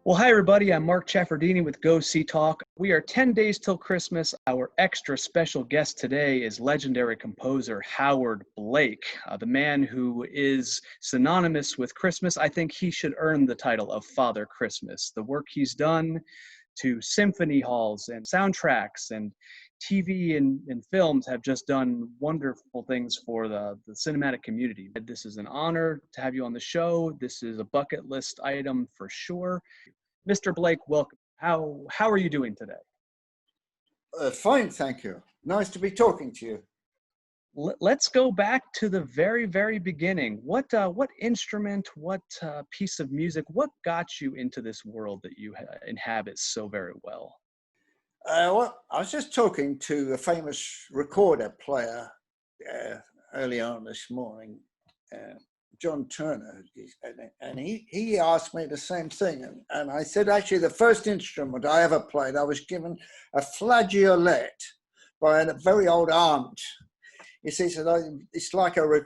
Well, hi, everybody. I'm Mark Chaffardini with Go See Talk. We are 10 days till Christmas. Our extra special guest today is legendary composer Howard Blake, the man who is synonymous with Christmas. I think he should earn the title of Father Christmas. The work he's done to symphony halls and soundtracks and TV and films have just done wonderful things for the cinematic community. This is an honor to have you on the show. This is a bucket list item for sure. Mr. Blake, welcome. How are you doing today? Fine, thank you. Nice to be talking to you. Let's go back to the very beginning. What instrument, what piece of music, what got you into this world that you inhabit so very well? Well, I was just talking to a famous recorder player early on this morning, John Turner, and he asked me the same thing. And I said, actually, the first instrument I ever played, I was given a flageolet by a very old aunt. He said, it's like a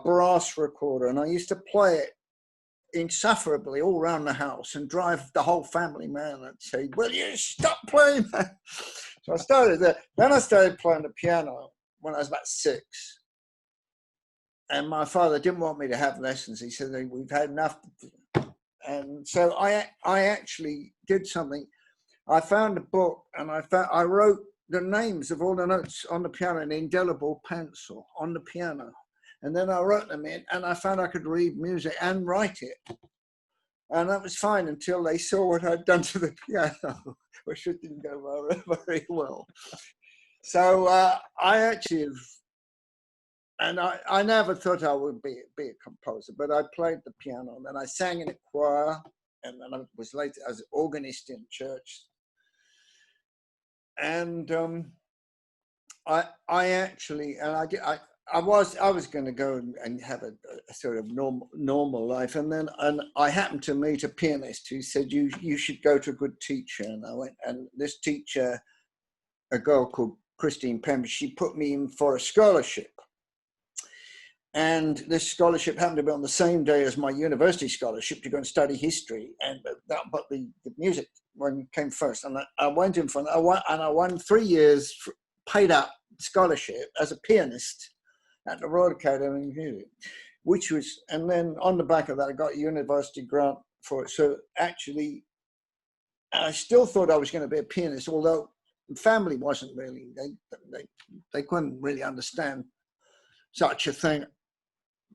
brass recorder, and I used to play it insufferably all around the house and drive the whole family mad and say, will you stop playing that? So I started there. Then I started playing the piano when I was about 6. And my father didn't want me to have lessons. He said, we've had enough. And so I actually did something. I found a book and I wrote the names of all the notes on the piano in indelible pencil on the piano. And then I wrote them in, and I found I could read music and write it. And that was fine until they saw what I'd done to the piano, which didn't go very well. So I actually, and I never thought I would be a composer, but I played the piano, and then I sang in a choir, and then I was later as an organist in church. And I was going to go and have a sort of normal life, and I happened to meet a pianist who said you should go to a good teacher, and I went, and this teacher, a girl called Christine Pember, she put me in for a scholarship, and this scholarship happened to be on the same day as my university scholarship to go and study history, but the music one came first, and I went in for and I won 3 years paid up scholarship as a pianist at the Royal Academy of Music, which was, and then on the back of that, I got a university grant for it. So actually, I still thought I was going to be a pianist, although the family wasn't really, they couldn't really understand such a thing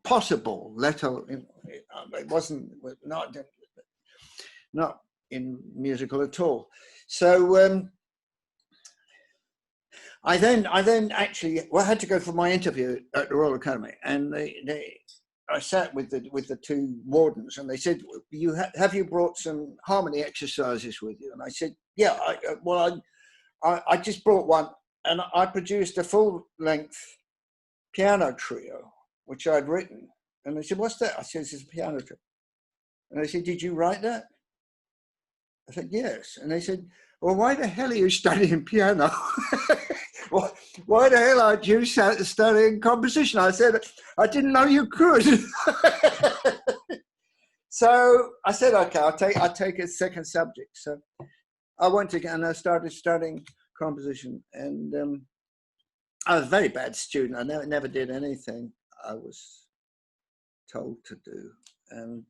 possible, let alone, it wasn't not in musical at all. So, I then actually had to go for my interview at the Royal Academy, and I sat with the two wardens, and they said, have you brought some harmony exercises with you? And I said, yeah. I just brought one, and I produced a full-length piano trio which I'd written. And they said, what's that? I said, it's a piano trio. And they said, did you write that? I said, yes. And they said, well, why the hell are you studying piano? Why the hell aren't you studying composition? I said, I didn't know you could. So I said, okay, I'll take a second subject. So I went again and I started studying composition, and I was a very bad student. I never did anything I was told to do. And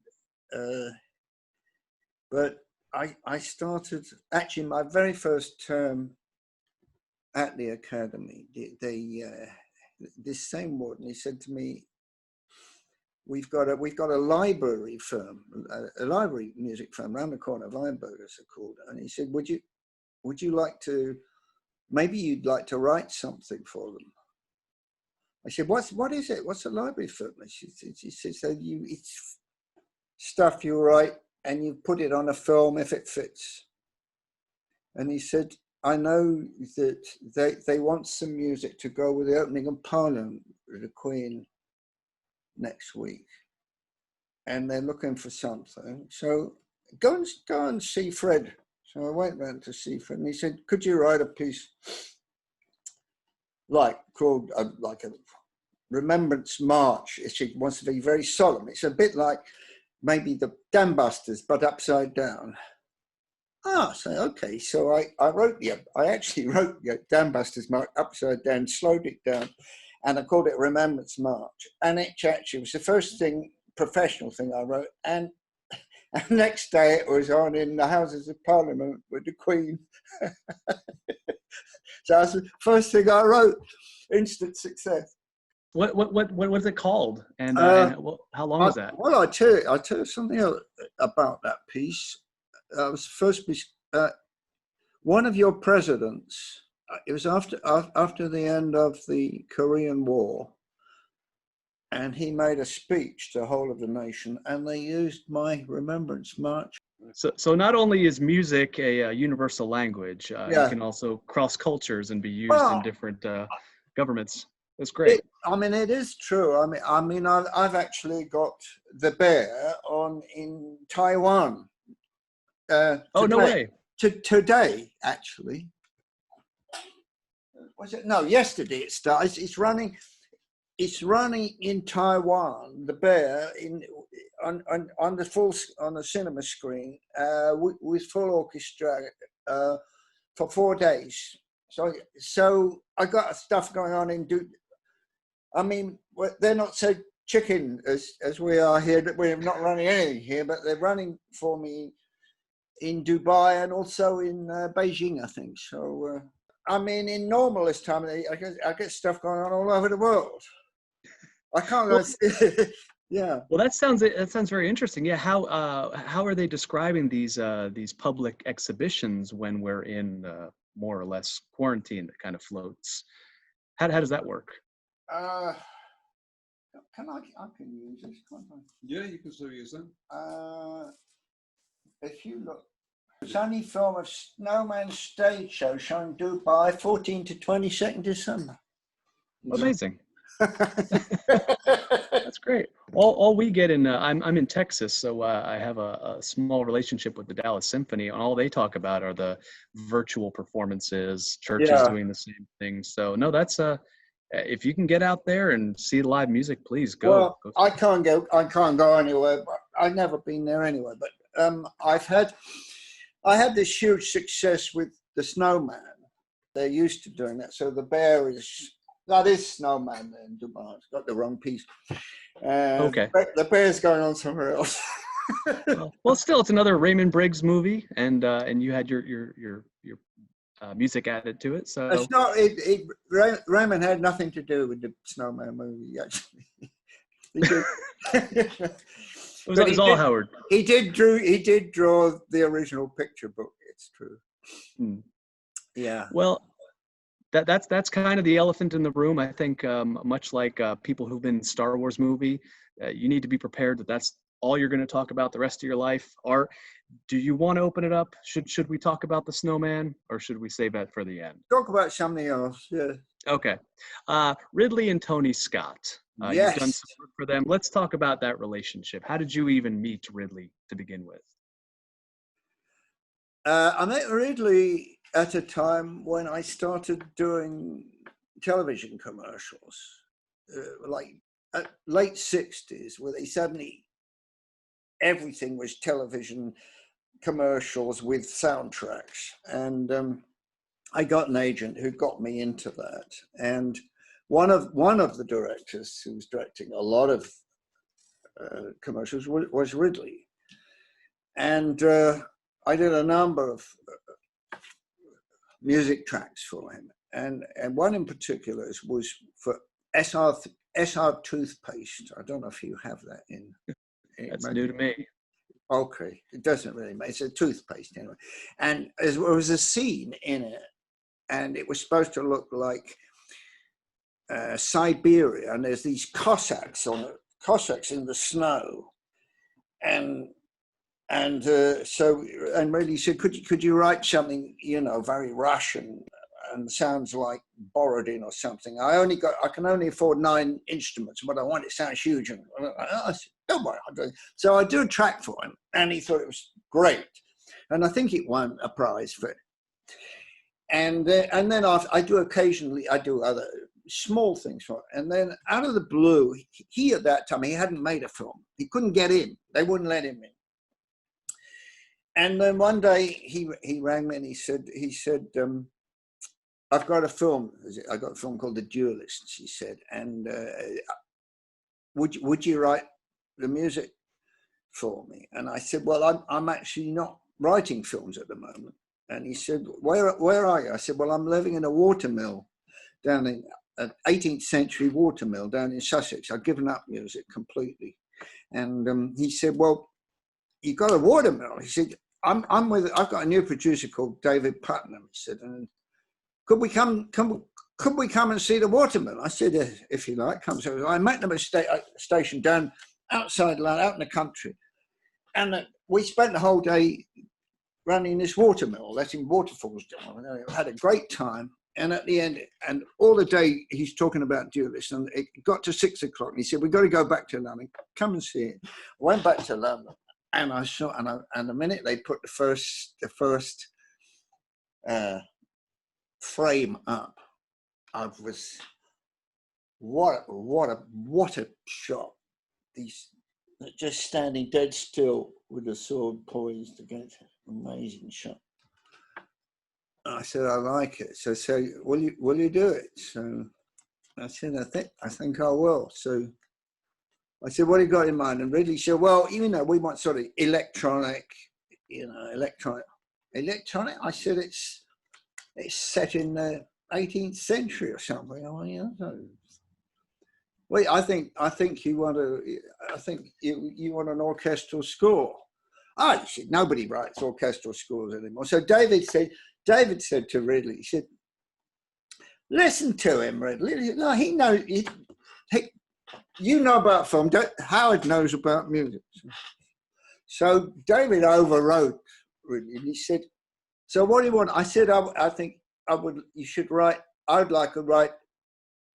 but I started, actually my very first term at the academy, this same warden, he said to me, we've got a library firm, a library music firm around the corner, Weinbergers are called, and he said, would you like to, maybe you'd like to write something for them? I said, what is it? What's a library firm? He said, it's stuff you write and you put it on a film if it fits. And he said, I know that they want some music to go with the opening of Parliament with the Queen next week, and they're looking for something. So go and see Fred. So I went round to see Fred, and he said, could you write a piece called like a Remembrance March? It wants to be very solemn. It's a bit like maybe the Dam Busters, but upside down. So okay, so I actually wrote the Dam Busters March upside down, slowed it down, and I called it Remembrance March. And it actually was the first professional thing I wrote. And next day it was on in the Houses of Parliament with the Queen. So that's the first thing I wrote. Instant success. What was it called? And how long was that? Well, I'll tell you something else about that piece. It was the first piece. One of your presidents. It was after the end of the Korean War, and he made a speech to the whole of the nation, and they used my Remembrance March. So not only is music a universal language, it can also cross cultures and be used in different governments. That's great. It is true. I've actually got the bear in Taiwan. Oh, no way. Today, actually. Was it? No, yesterday it started. It's running in Taiwan, the bear, on the cinema screen with full orchestra for 4 days. So I got stuff going on they're not so chicken as we are here, that we're not running anything here, but they're running for me in Dubai and also in Beijing, I think. So, in normalist time, I get stuff going on all over the world. I can't go. Yeah. Well, that sounds very interesting. Yeah. How are they describing these public exhibitions when we're in more or less quarantine that kind of floats? How does that work? I can use this, can't I? Yeah, you can still use them. If you look, sunny film of Snowman stage show showing Dubai, 14 to 22nd December. Amazing. That's great. All we get in I'm in Texas, so I have a small relationship with the Dallas Symphony, and all they talk about are the virtual performances, churches doing the same thing. So no, that's if you can get out there and see live music, please go. Well, I can't go anywhere. I've never been there anyway, but I had this huge success with the Snowman. They're used to doing that. So the bear that is Snowman in Dubai. It's got the wrong piece. Okay. The bear's going on somewhere else. well, still, it's another Raymond Briggs movie, and you had your music added to it. So it's not. Raymond had nothing to do with the Snowman movie, actually. It was all Howard. He did draw the original picture book. It's true. Yeah. Well, that's kind of the elephant in the room. I think much like people who've been in Star Wars movie, you need to be prepared that that's all you're going to talk about the rest of your life. Or do you want to open it up? Should we talk about the Snowman, or should we save that for the end? Talk about something else. Yeah. Okay. Ridley and Tony Scott. Yes. You've done some work for them. Let's talk about that relationship. How did you even meet Ridley to begin with? I met Ridley at a time when I started doing television commercials, like late 60s, where they suddenly, everything was television commercials with soundtracks. And I got an agent who got me into that. And one of the directors who was directing a lot of commercials was Ridley. And I did a number of music tracks for him. And one in particular was for SR toothpaste. I don't know if you have that in. That's new to me. Okay, it doesn't really matter. It's a toothpaste anyway. And there was a scene in it, and it was supposed to look like Siberia, and there's these Cossacks in the snow, and really said, could you write something, very Russian and sounds like Borodin or something? I can only afford 9 instruments, but I want it to sound huge. And I said, don't worry, I'll do it. So I do a track for him, and he thought it was great, and I think it won a prize for it. And then I do other small things for it. And then out of the blue, he at that time, he hadn't made a film. He couldn't get in. They wouldn't let him in. And then one day he rang me and he said, I've got a film. I got a film called The Duellists, he said, and would you write the music for me? And I said, well, I'm actually not writing films at the moment. And he said, where are you? I said, well, I'm living in a watermill down in an 18th century watermill down in Sussex. I've given up music completely. And he said, well, you got a watermill? He said, I've got a new producer called David Putnam. He said, and could we come and see the watermill? I said, if you like, come. So I met them at a station down outside, out in the country. And we spent the whole day running this watermill, letting waterfalls down. We had a great time. And at the end, and all the day he's talking about Duellists, and it got to 6 o'clock. And he said, we've got to go back to London. Come and see it. I went back to London, and I saw, and the minute they put the first frame up, I was, what a shot. These just standing dead still with the sword poised against it. Amazing shot. I said, I like it. So will you do it? So I said, I think I will. So I said, what do you got in mind? And Ridley said, well, we want sort of electronic. Electronic. I said, it's set in the 18th century or something. Well, I think you want an orchestral score. Oh, he said, nobody writes orchestral scores anymore. So David said to Ridley, he said, listen to him, Ridley. No, he knows. You know about film. Howard knows about music. So David overrode Ridley, and he said, so what do you want? I said, I think you should write. I'd like to write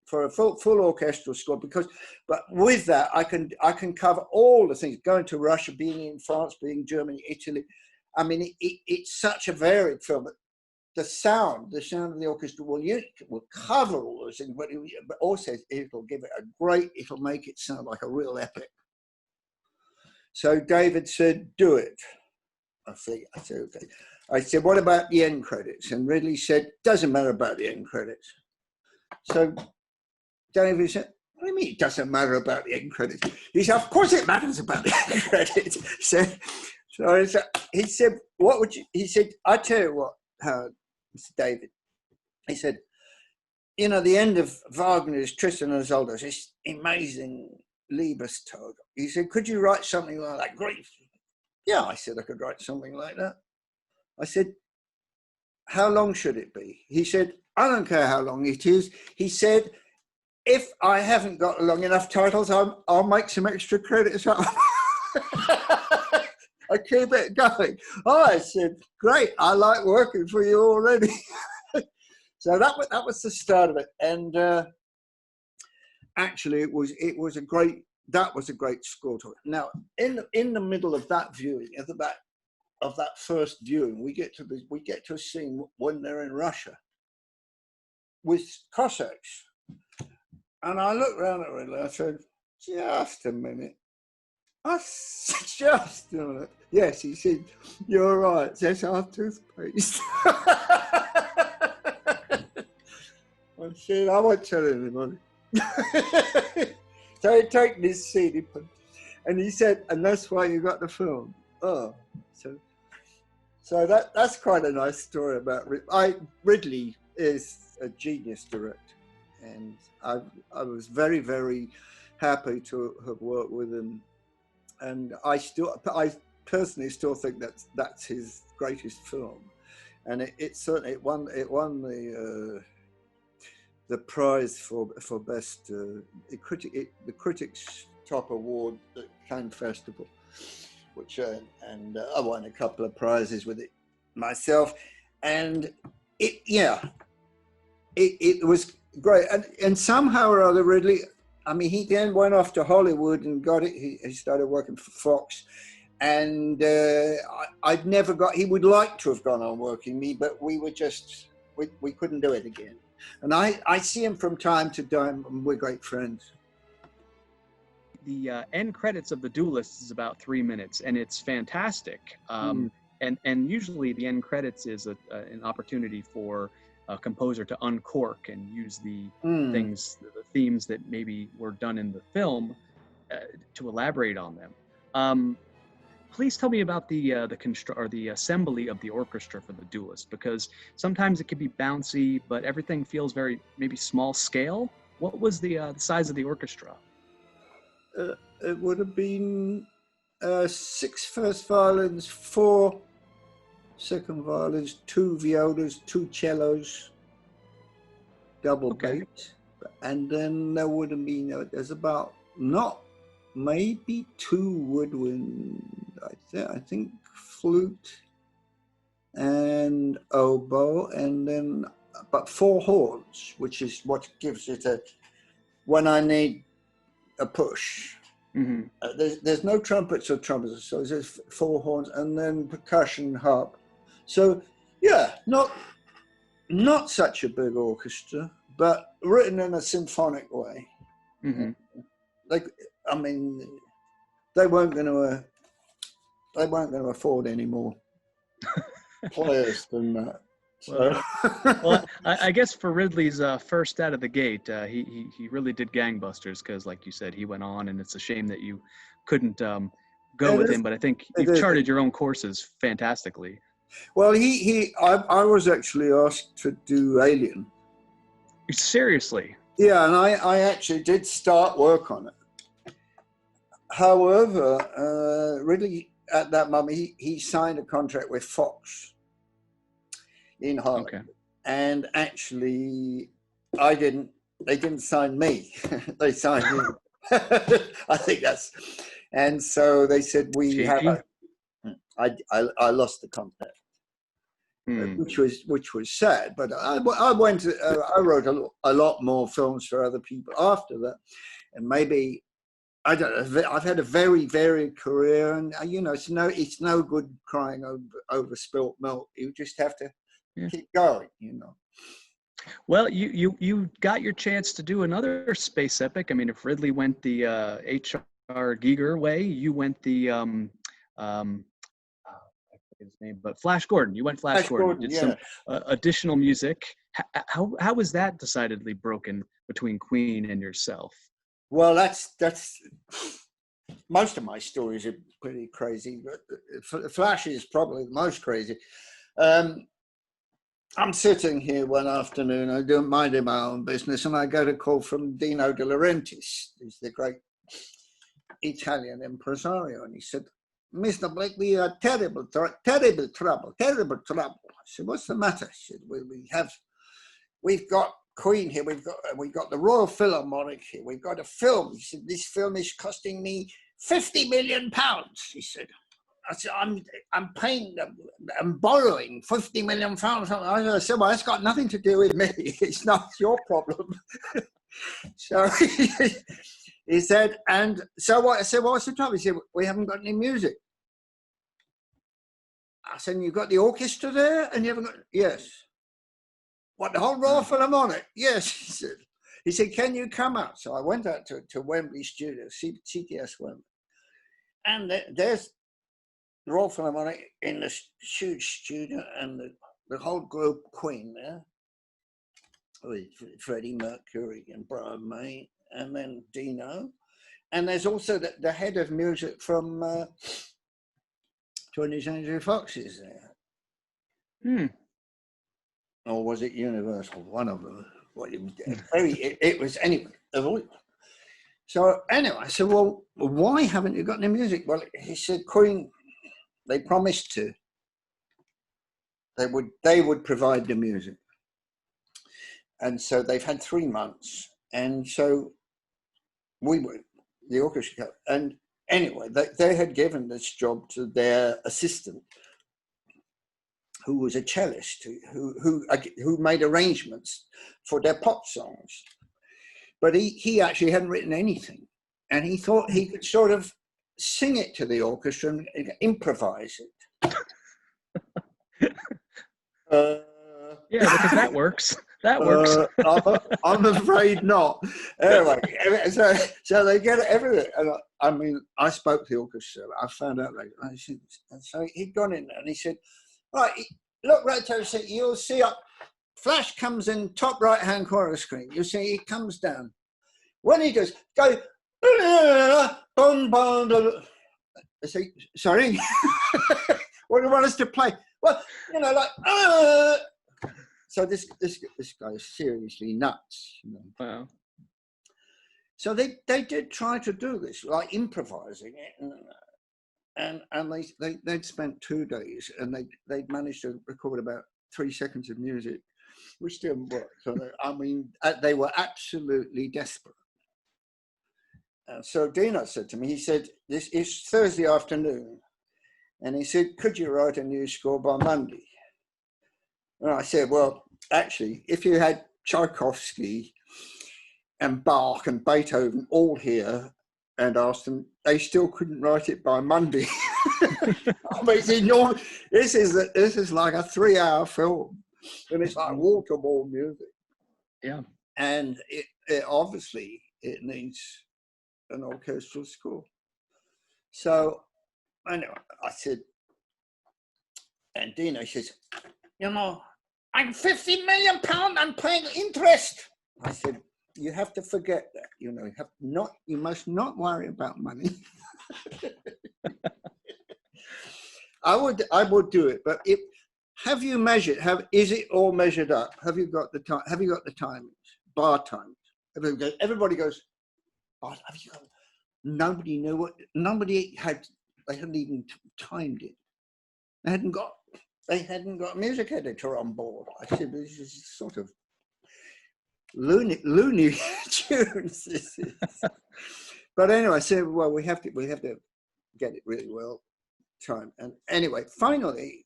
for a full orchestral score, but with that I can cover all the things, going to Russia, being in France, being Germany, Italy. I mean, it's such a varied film. The sound of the orchestra will cover all those things, but also it'll make it sound like a real epic. So David said, do it. I said, okay. I said, what about the end credits? And Ridley said, doesn't matter about the end credits. So David said, what do you mean it doesn't matter about the end credits? He said, of course it matters about the end credits. So he said, what would you, he said, I tell you what, Howard, Mr. David, he said, the end of Wagner's Tristan and Isolde, this amazing Liebestod. He said, could you write something like that? Great. Yeah, I said, I could write something like that. I said, how long should it be? He said, I don't care how long it is. He said, if I haven't got long enough titles, I'll make some extra credits up. I keep it going. Oh, I said, great. I like working for you already. So that was the start of it. And actually, it was a great score to it. Now, in the middle of that viewing, of that first viewing, we get to a scene when they're in Russia with Cossacks. And I looked around at Ridley and I said, just a minute. I said, just a minute. Yes, he said, you're right, that's our toothpaste. I said, I won't tell anybody. So he took this CD, and he said, and that's why you got the film. Oh, so that's quite a nice story about Ridley. Ridley is a genius director. And I was very, very happy to have worked with him, and I personally still think that's his greatest film, and it certainly won the prize for best the critics' top award at Cannes Festival, which and I won a couple of prizes with it myself, and it was great. And somehow or other, Ridley, I mean, he then went off to Hollywood and got it. He started working for Fox, and he would like to have gone on working me, but we couldn't do it again. And I see him from time to time, and we're great friends. The end credits of The Duellists is about 3 minutes, and it's fantastic. And usually the end credits is an opportunity for a composer to uncork and use the themes that maybe were done in the film to elaborate on them. Please tell me about the assembly of the orchestra for The Duelist, because sometimes it can be bouncy, but everything feels very maybe small scale. What was the size of the orchestra? It would have been 6 first violins, 4 second violins, 2 violas, 2 cellos, double bass, and then there would have been there's about maybe 2 woodwind, I think flute and oboe, and then but 4 horns, which is what gives it when I need a push. There's no trumpets or trumpets, so there's 4 horns, and then percussion, harp. So yeah, not such a big orchestra, but written in a symphonic way. Like, I mean, they weren't going to afford any more players than that. So. Well, I guess for Ridley's first out of the gate, he really did gangbusters, because, like you said, he went on, and it's a shame that you couldn't go with him. But I think you've charted your own courses fantastically. Well, I was actually asked to do Alien. Seriously? Yeah, and I actually did start work on it. However, Ridley at that moment he signed a contract with Fox in Hollywood, and actually they didn't sign me. They signed him. I think that's, and so they said I lost the contract. Which was sad, but I wrote a lot more films for other people after that, and maybe I don't know. I've had a very varied career, and it's no good crying over spilt milk. You just have to keep going, Well, you got your chance to do another space epic. I mean, if Ridley went the H.R. Giger way, you went the his name, but Flash Gordon. You went Flash Gordon. Did some additional music. How was that decidedly broken between Queen and yourself? Well, that's most of my stories are pretty crazy, but Flash is probably the most crazy. I'm sitting here one afternoon. I don't mind my own business, and I get a call from Dino De Laurentiis. He's the great Italian impresario, and he said, "Mr. Blake, we are terrible trouble. I said, "What's the matter?" He said, "We've got Queen here. We've got the Royal Philharmonic here. We've got a film." He said, "This film is costing me £50 million." He said, "I said, I'm borrowing £50 million." I said, "Well, that's got nothing to do with me. It's not your problem." So he said, and so what? I said, "What's the trouble?" He said, "We haven't got any music." I said, "You've got the orchestra there, and you haven't got..." "Yes." "What, the whole Royal Philharmonic?" "Yes." He said, "Can you come out?" So I went out to Wembley Studio, CTS Wembley, and there's the Royal Philharmonic in this huge studio, and the whole group, Queen there, with Freddie, Mercury, and Brian May, and then Dino, and there's also the head of music from 20th Century Fox is there. Or was it Universal? One of them. It was anyway. So anyway, I said, "Well, why haven't you got any music?" Well, he said, "Queen, they promised to. They would provide the music, and so they've had 3 months, and so the orchestra, and anyway, they had given this job to their assistant, who was a cellist, who made arrangements for their pop songs, but he actually hadn't written anything, and he thought he could sort of sing it to the orchestra and improvise it." Yeah, because that works. That works. I'm afraid not. Anyway, so they get everything. And I mean, I spoke to the orchestra. I found out later. And so he'd gone in there and he said, right, look right there. You'll see up. Flash comes in top right-hand corner of the screen. You see he comes down. When he does, go, boom, boom. I say, sorry? What do you want us to play? Well, you know, like, So this guy is seriously nuts. You know? Wow. So they did try to do this, like improvising it, and they'd spent 2 days, and they'd managed to record about 3 seconds of music, which didn't work. So I mean, they were absolutely desperate. So Dino said to me, he said, "This is Thursday afternoon," and he said, "Could you write a new score by Monday?" And I said, "Well, actually, if you had Tchaikovsky and Bach and Beethoven all here and asked them, they still couldn't write it by Monday." I mean, this is like a 3-hour film, and it's like wall-to-wall music. Yeah. And it obviously it needs an orchestral score. So anyway, I said, and Dino says, "You know, I'm £50 million and paying interest." I said, "You have to forget that. You know, you must not worry about money." I would do it, but have you measured? Is it all measured up? Have you got the time? Have you got the timings? Bar times? Everybody goes, "Oh, have you got?" Nobody knew what. They hadn't even timed it. They hadn't got a music editor on board. I said, "This is sort of loony tunes." This is. But anyway, I said, "Well, we have to get it really well timed." And anyway, finally,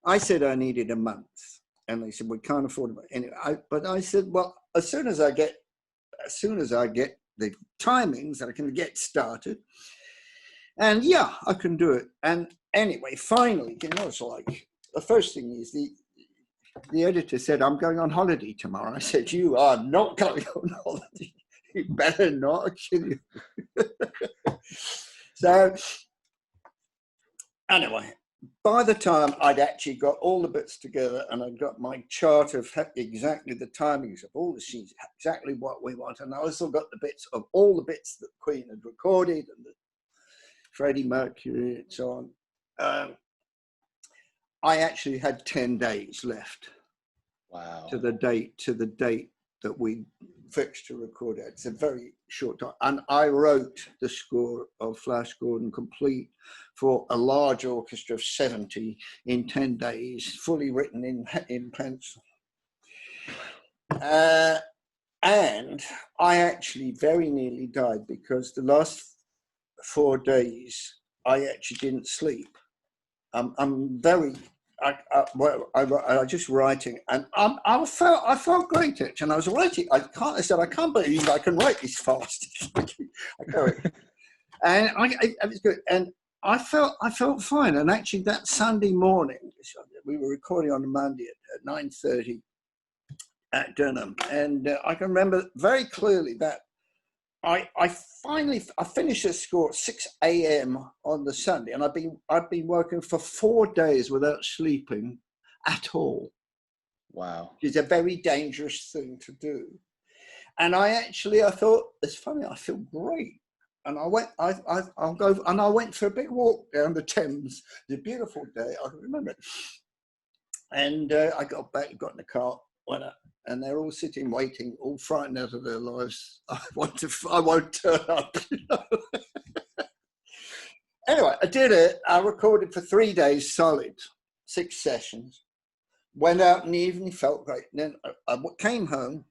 I said I needed a month, and they said we can't afford it. Anyway, but I said, "Well, as soon as I get the timings, I can get started." And yeah, I can do it. And anyway, finally, you know, it's like the first thing is the editor said, "I'm going on holiday tomorrow." I said, "You are not going on holiday. You better not." So anyway, by the time I'd actually got all the bits together and I'd got my chart of exactly the timings of all the scenes, exactly what we want, and I also got the bits of all the bits that Queen had recorded and Freddie, Mercury, and so on. I actually had 10 days left. Wow. To the date that we fixed to record it. It's a very short time. And I wrote the score of Flash Gordon complete for a large orchestra of 70 in 10 days, fully written in pencil. And I actually very nearly died because the last 4 days I actually didn't sleep. I was just writing, and I felt great actually, and I was writing. I said I can't believe I can write this fast. And it was good, and I felt fine. And actually, that Sunday morning, we were recording on a Monday at 9:30 at Durham, and I can remember very clearly that I finished the score at 6 a.m. on the Sunday, and I'd been working for 4 days without sleeping at all. Wow. Which is a very dangerous thing to do. And I thought, it's funny, I feel great. And I went for a big walk down the Thames. It was a beautiful day, I can remember it. And I got back, got in the car, went up, and they're all sitting waiting, all frightened out of their lives. I won't turn up. You know? Anyway, I did it. I recorded for 3 days solid, 6 sessions. Went out in the evening, felt great. And then I came home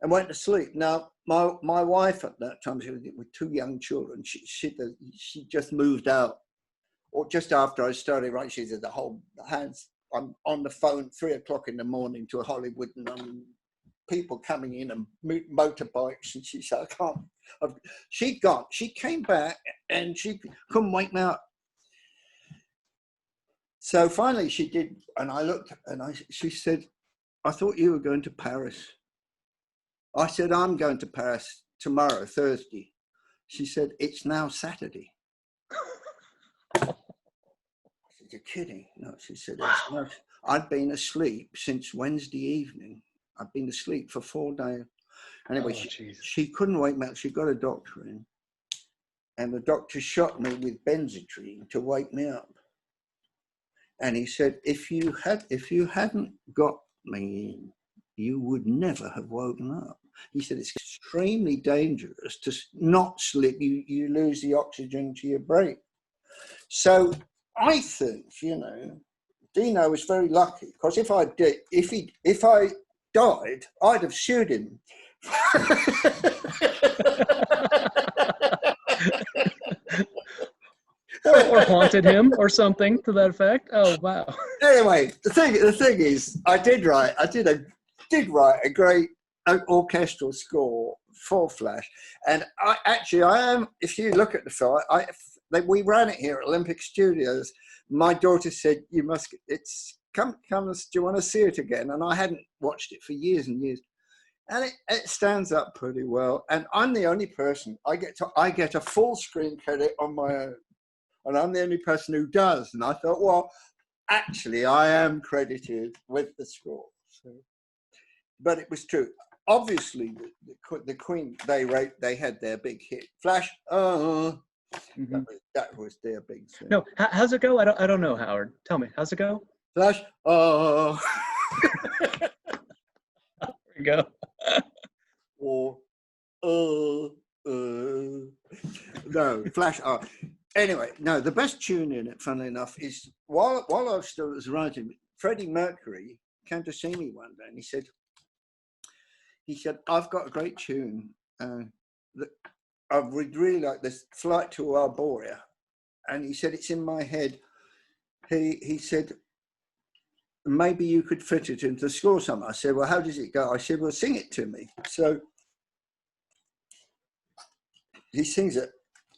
and went to sleep. Now, my wife at that time, she was with 2 young children. She just moved out, or just after I started writing. She said I'm on the phone 3 o'clock in the morning to Hollywood, and people coming in and motorbikes, and she said, "I can't." She'd gone. She came back and she couldn't wake me up. So finally she did, and I looked, and she said, I thought you were going to Paris. I said, I'm going to Paris tomorrow, Thursday. She said, it's now Saturday. I said, you're kidding. No, she said, it's not. I'd been asleep since Wednesday evening. I'd been asleep for 4 days. Anyway, she couldn't wake me up. She got a doctor in, and the doctor shot me with benzotrine to wake me up. And he said, if you hadn't got me in, you would never have woken up. He said, it's extremely dangerous to not sleep. You lose the oxygen to your brain. So I think, Dino was very lucky, because if I died, I'd have sued him. or haunted him or something to that effect. Oh wow. Anyway, the thing is, I did write a great orchestral score for Flash, and I am. If you look at the film, we ran it here at Olympic Studios. My daughter said, "You must. It's come. Do you want to see it again?" And I hadn't watched it for years and years, and it stands up pretty well. And I'm the only person I get a full screen credit on my own, and I'm the only person who does. And I thought, well, actually, I am credited with the score. So, but it was true. Obviously, the Queen, they had their big hit, Flash. Mm-hmm. That was their big thing. No, how's it go? I don't know, Howard. Tell me, how's it go? Flash. There you go. Or no, Flash. Anyway, no, the best tune in it, funnily enough, is while I was writing, Freddie Mercury came to see me one day, and he said, I've got a great tune that I would really like, this Flight to Arborea. And he said, it's in my head. He said, maybe you could fit it into the score somehow. I said, well, how does it go? I said, well, sing it to me. So he sings it,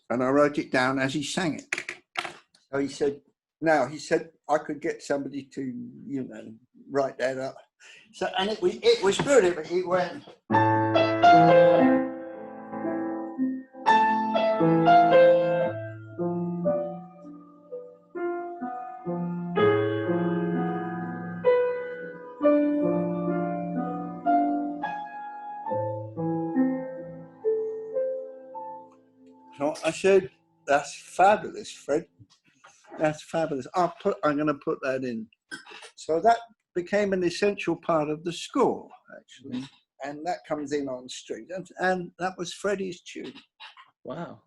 and I wrote it down as he sang it. So he said, I could get somebody to, write that up. So, and it was good. It went. So I said, that's fabulous, Fred. That's fabulous. I'm going to put that in. So that became an essential part of the score, actually. Mm-hmm. And that comes in on string. And that was Freddie's tune. Wow.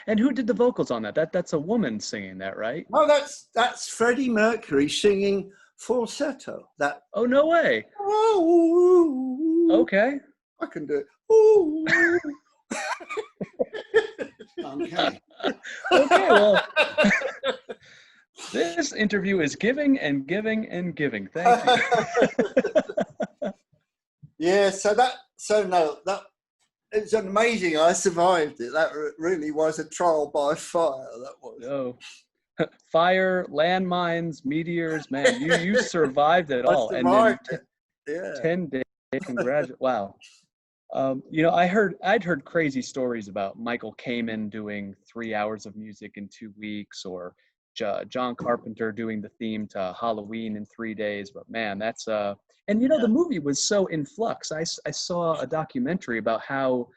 And who did the vocals on that? That's a woman singing that, right? No, that's Freddie Mercury singing falsetto. That. Oh, no way. Okay. I can do it. Okay. Okay, well, this interview is giving and giving and giving. Thank you. Yeah, that it's amazing. I survived it. That really was a trial by fire. That was. Oh, fire, landmines, meteors. Man, you survived it all. I survived it. 10 days. Congratulations! Wow. I'd heard crazy stories about Michael Kamen doing 3 hours of music in 2 weeks, or John Carpenter doing the theme to Halloween in 3 days. But man, that's the movie was so in flux. I saw a documentary about how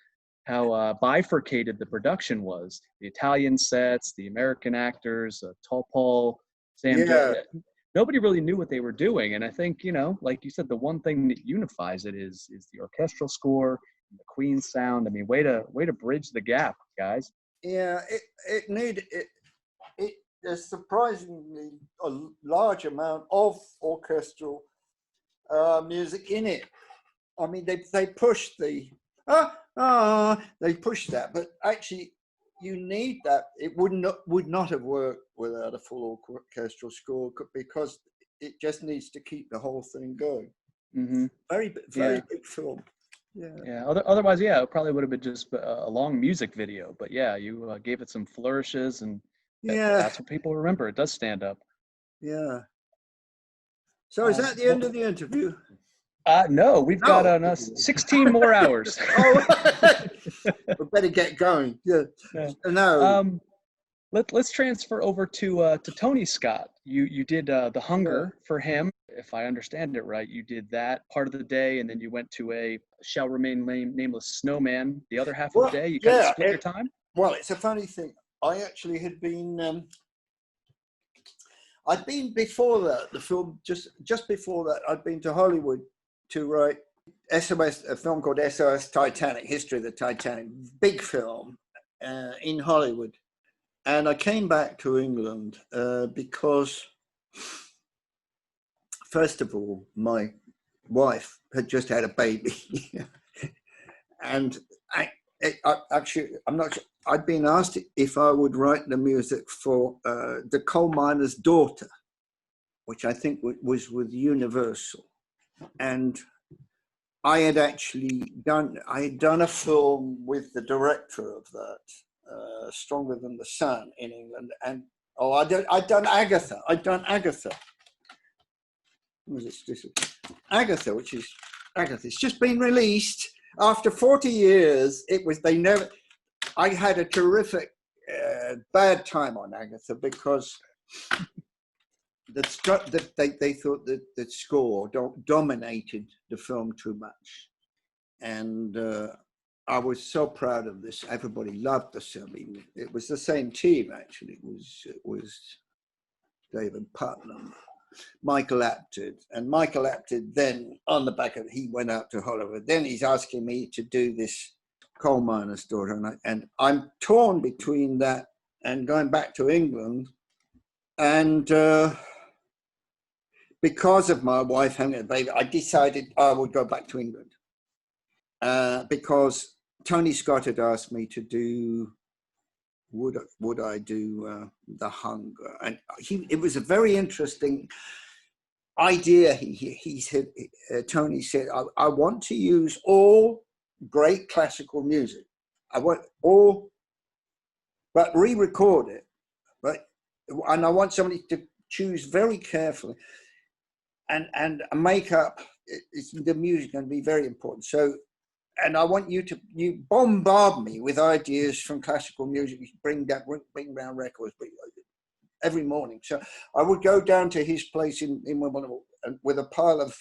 bifurcated the production was. The Italian sets, the American actors, Tall Paul, Sam. Yeah. Nobody really knew what they were doing. And I think, like you said, the one thing that unifies it is the orchestral score, the Queen's sound. I mean, way to bridge the gap, guys. Yeah, there's surprisingly a large amount of orchestral music in it. I mean, they pushed they pushed that, but actually you need that. It would not have worked without a full orchestral score, because it just needs to keep the whole thing going. Mm-hmm. Very big film. Yeah. Otherwise, it probably would have been just a long music video. But yeah, you gave it some flourishes, and that's what people remember. It does stand up. Yeah. So is that the end of the interview? No, we've got No. on us 16 more hours. Oh, we better get going. Yeah. Yeah. No. Let's transfer over to Tony Scott. You did The Yeah. Hunger for him, if I understand it right. You did that part of the day, and then you went to a Shall Remain Nameless Snowman the other half of the Well, day. You kind of yeah. split your time. Well, it's a funny thing. I actually had been. I'd been before that. The film just before that, I'd been to Hollywood to write SOS, a film called SOS Titanic, History of the Titanic, big film in Hollywood. And I came back to England because, first of all, my wife had just had a baby. And I'm not sure. I'd been asked if I would write the music for The Coal Miner's Daughter, which I think was with Universal. And I had done a film with the director of that, Stronger Than the Sun in England. And I'd done Agatha. What was it? Agatha, which is Agatha. It's just been released after 40 years. I had a terrific bad time on Agatha because they thought that the score dominated the film too much. And I was so proud of this. Everybody loved the film. It was the same team, actually. It was David Putnam, Michael Apted. And Michael Apted then, on the back of it, he went out to Hollywood. Then he's asking me to do this Coal Miner's Daughter. And I'm torn between that and going back to England. And because of my wife having a baby, I decided I would go back to England. Because Tony Scott had asked me to do, would I do The Hunger? And it was a very interesting idea. He said, Tony said, I want to use all great classical music. I want all, but re-record it. And I want somebody to choose very carefully and make up, the music going to be very important. So, and I want you bombard me with ideas from classical music. You bring down records every morning. So I would go down to his place in Wimbledon with a pile of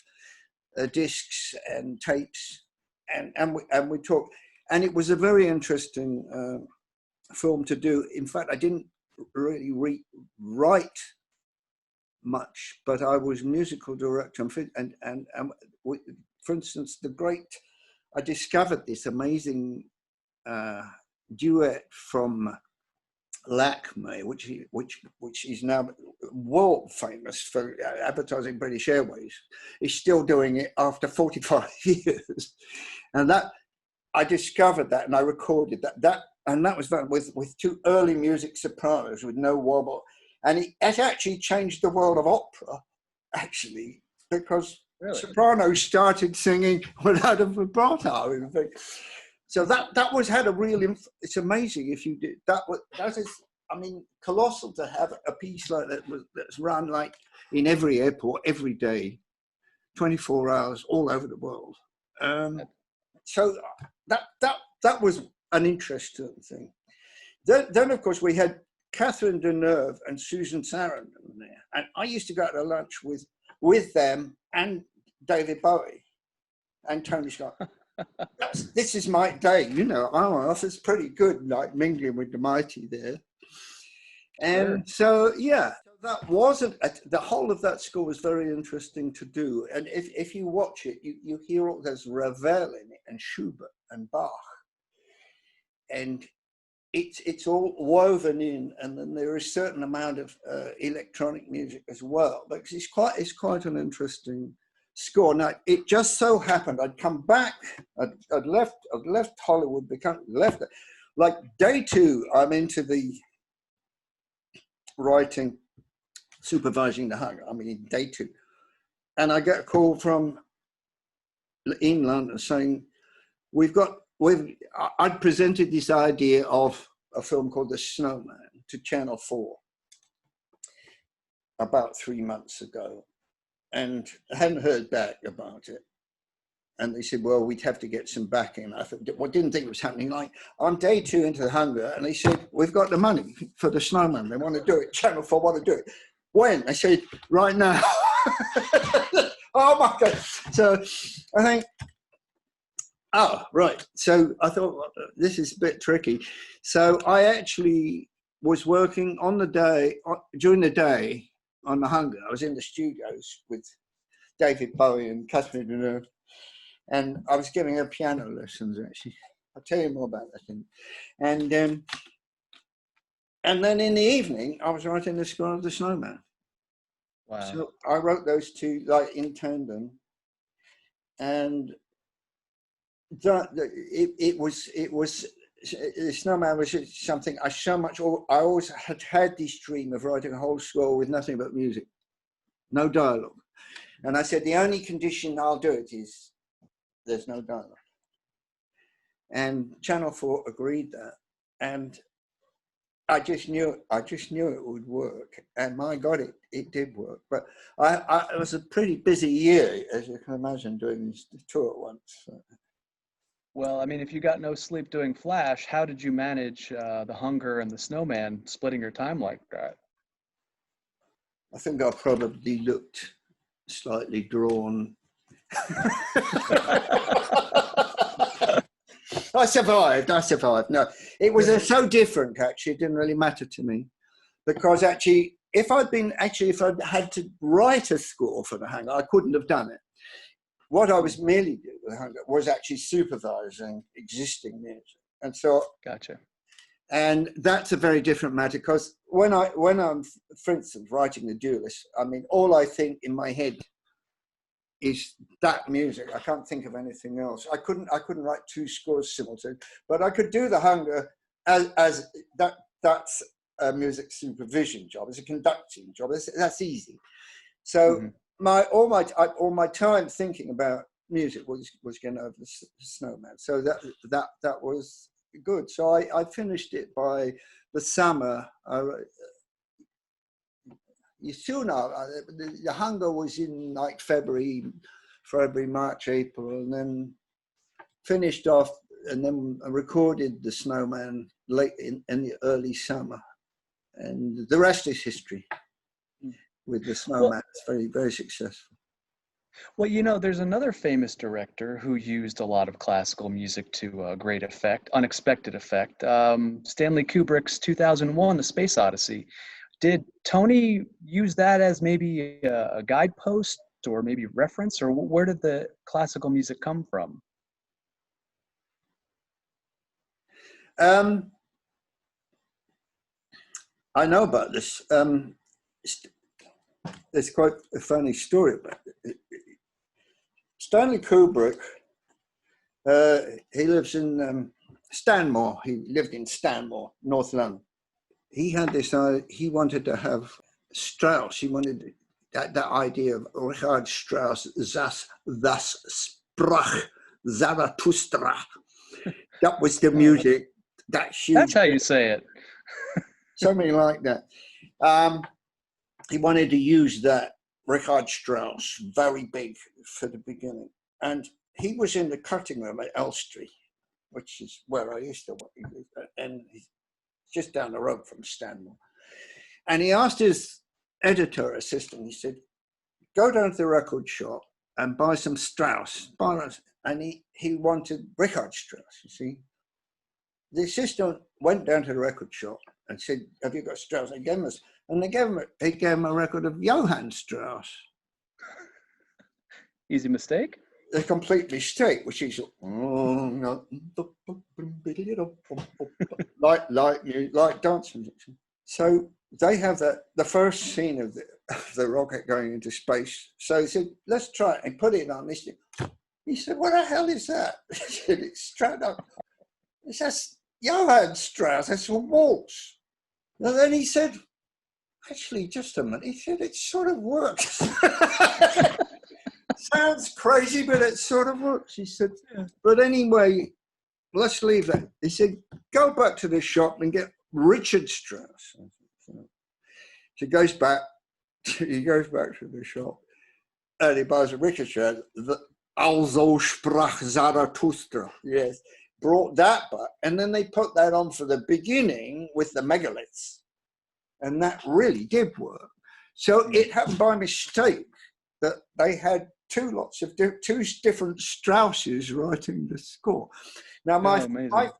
discs and tapes, and we talk. And it was a very interesting film to do. In fact, I didn't really write much, but I was musical director. And for instance, I discovered this amazing duet from Lakme, which is now world famous for advertising British Airways. Is still doing it after 45 years, and that I discovered that and I recorded that was fun with two early music sopranos with no wobble, and it actually changed the world of opera, actually, because really? Sopranos started singing without a vibrato, in fact. So that had a real. It's amazing if you did that. That is, I mean, colossal to have a piece like that that's run like in every airport every day, 24 hours all over the world. So that was an interesting thing. Then of course we had Catherine Deneuve and Susan Sarandon there, and I used to go to lunch with them and David Bowie and Tony Scott. This is my day, it's pretty good, like mingling with the mighty there. And sure. So, yeah, that wasn't, the whole of that score was very interesting to do. And if you watch it, you hear all there's Ravel in it and Schubert and Bach. And it's all woven in, and then there is a certain amount of electronic music as well. But it's quite an interesting score. Now, it just so happened I'd come back. I'd left Hollywood, like day two. I'm into the writing, supervising The Hunger. I mean, day two, and I get a call from in London saying I'd presented this idea of a film called The Snowman to Channel 4 about 3 months ago, and I hadn't heard back about it. and they said, well, we'd have to get some backing. I thought, well, didn't think it was happening. Like, on day 2 into the hunger, and they said, we've got the money for the Snowman. They want to do it. Channel 4 want to do it. When? I said, right now. Oh my God. So I think, oh, right. So I thought, well, this is a bit tricky. So I actually was working on the day, during the day on the hunger. I was in the studios with David Bowie and Catherine Deneuve, and I was giving her piano lessons, actually. I'll tell you more about that thing. And then in the evening, I was writing the score of the Snowman. Wow. So I wrote those 2 like in tandem, and it was the Snowman was something I always had this dream of writing a whole score with nothing but music, no dialogue. And I said, the only condition I'll do it is there's no dialogue. And Channel 4 agreed that, and I just knew it would work. And my God, it did work. But it was a pretty busy year, as you can imagine, doing this tour at once. So. Well, I mean, if you got no sleep doing Flash, how did you manage the hunger and the Snowman, splitting your time like that? I think I probably looked slightly drawn. I survived. No, it was so different, actually. It didn't really matter to me, because actually, if I'd had to write a score for the hunger, I couldn't have done it. What I was merely doing with the hunger was actually supervising existing music. And so, Gotcha. And that's a very different matter, because when I'm, for instance, writing the Duellists, I mean, all I think in my head is that music. I can't think of anything else. I couldn't write 2 scores simultaneously, but I could do the hunger as that's a music supervision job. It's a conducting job. That's easy. So all my time thinking about music was going over the Snowman. So that was good. So I finished it by the summer. You still know the hunger was in like February, March, April, and then finished off, and then recorded the Snowman late in the early summer, and the rest is history. With the Snowman, well, it's very, very successful. Well, you know, there's another famous director who used a lot of classical music to great effect, unexpected effect. Stanley Kubrick's 2001: The Space Odyssey. Did Tony use that as maybe a guidepost or maybe reference, or where did the classical music come from? I know about this. There's quite a funny story about it. Stanley Kubrick, he lives in Stanmore. He lived in Stanmore, North London. He had this, he wanted to have Strauss. He wanted that idea of Richard Strauss, thus sprach Zarathustra. That was the music, that huge. That's how you say it. Something like that. He wanted to use that Richard Strauss, very big for the beginning. And he was in the cutting room at Elstree, which is where I used to work. And he's just down the road from Stanmore. And he asked his editor assistant, he said, go down to the record shop and buy some Strauss. And he wanted Richard Strauss, you see. The assistant went down to the record shop and said, have you got Strauss? He gave him a record of Johann Strauss. Easy mistake? A complete mistake, which is like dance music. So they have the first scene of the rocket going into space. So he said, let's try it, and put it on this. He said, what the hell is that? He said, it's straight up. It says Johann Strauss, that's a waltz. And then he said, actually, just a minute. He said, it sort of works. Sounds crazy, but it sort of works. He said, but anyway, let's leave that. He said, go back to the shop and get Richard Strauss. So he goes back to the shop and he buys a Richard Strauss. Also sprach Zarathustra. Yes, brought that back. And then they put that on for the beginning with the megaliths. And that really did work. So it happened by mistake that they had two different Strausses writing the score. Now,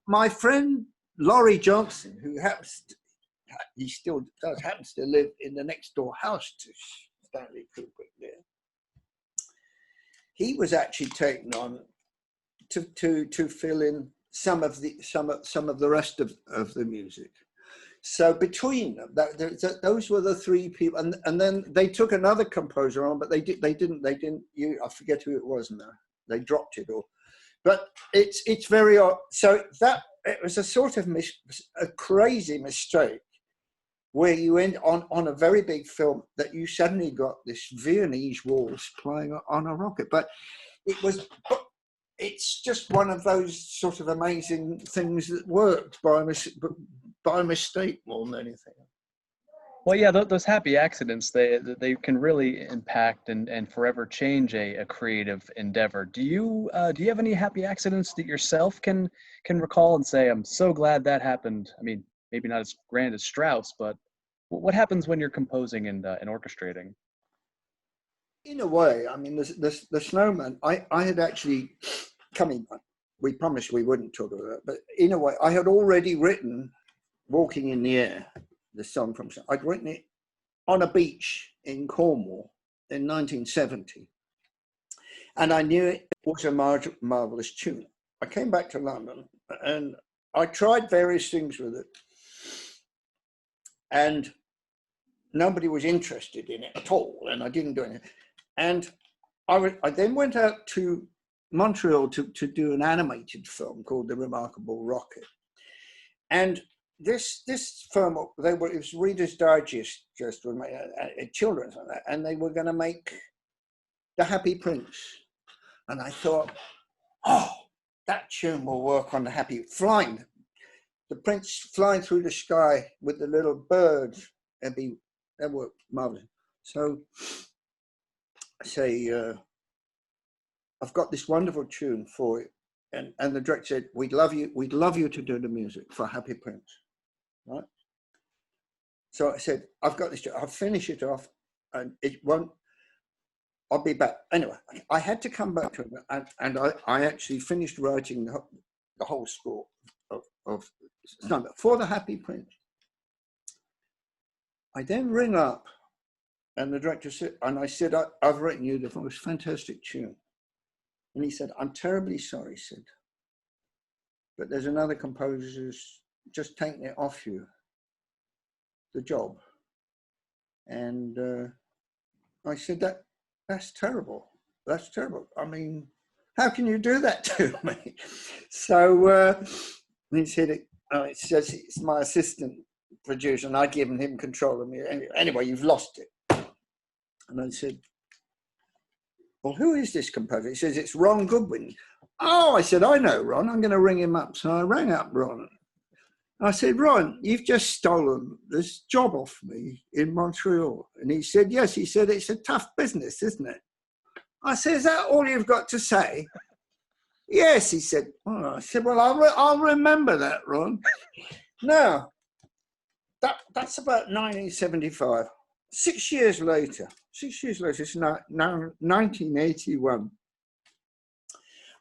my friend Laurie Johnson, who he still does, happens to live in the next door house to Stanley Kubrick there. He was actually taken on to fill in some of the rest of the music. So between them, those were the three people, and then they took another composer on, but they didn't. I forget who it was now. They dropped it all. But it's very odd. So that it was a sort of a crazy mistake where you end on a very big film that you suddenly got this Viennese waltz playing on a rocket. But it's just one of those sort of amazing things that worked by mistake more than anything. Well, yeah, those happy accidents, they can really impact and forever change a creative endeavor. Do you have any happy accidents that yourself can recall and say, I'm so glad that happened? I mean, maybe not as grand as Strauss, but what happens when you're composing and orchestrating? In a way, I mean, the Snowman, I had actually coming. We promised we wouldn't talk about that, but in a way, I had already written "Walking in the Air," the song from. I'd written it on a beach in Cornwall in 1970, and I knew it was a marvelous tune. I came back to London and I tried various things with it, and nobody was interested in it at all, and I didn't do anything. And I then went out to Montreal to do an animated film called The Remarkable Rocket. And this film, it was Reader's Digest, just children's, and they were going to make The Happy Prince. And I thought, oh, that tune will work on the Happy Flying. The Prince flying through the sky with the little birds, that worked marvelous. So I say, I've got this wonderful tune for it. And the director said, we'd love you to do the music for Happy Prince, right? So I said, I've got this, I'll finish it off and it won't, I'll be back. Anyway, I had to come back to it and I actually finished writing the whole score of Snowman for the Happy Prince. I then ring up and the director said, and I said, I've written you the most fantastic tune. And he said, I'm terribly sorry, Sid, but there's another composer who's just taking it off you, the job. And I said, that's terrible. That's terrible. I mean, how can you do that to me? So he said, it's my assistant producer, and I'd given him control of me. Anyway, you've lost it. And I said, well, who is this composer? He says, it's Ron Goodwin. Oh, I said, I know Ron. I'm going to ring him up. So I rang up Ron. I said, Ron, you've just stolen this job off me in Montreal. And he said, yes. He said, it's a tough business, isn't it? I said, is that all you've got to say? Yes, he said. Oh, I said, well, I'll remember that, Ron. Now, that's about 1975. 6 years later, it's now 1981.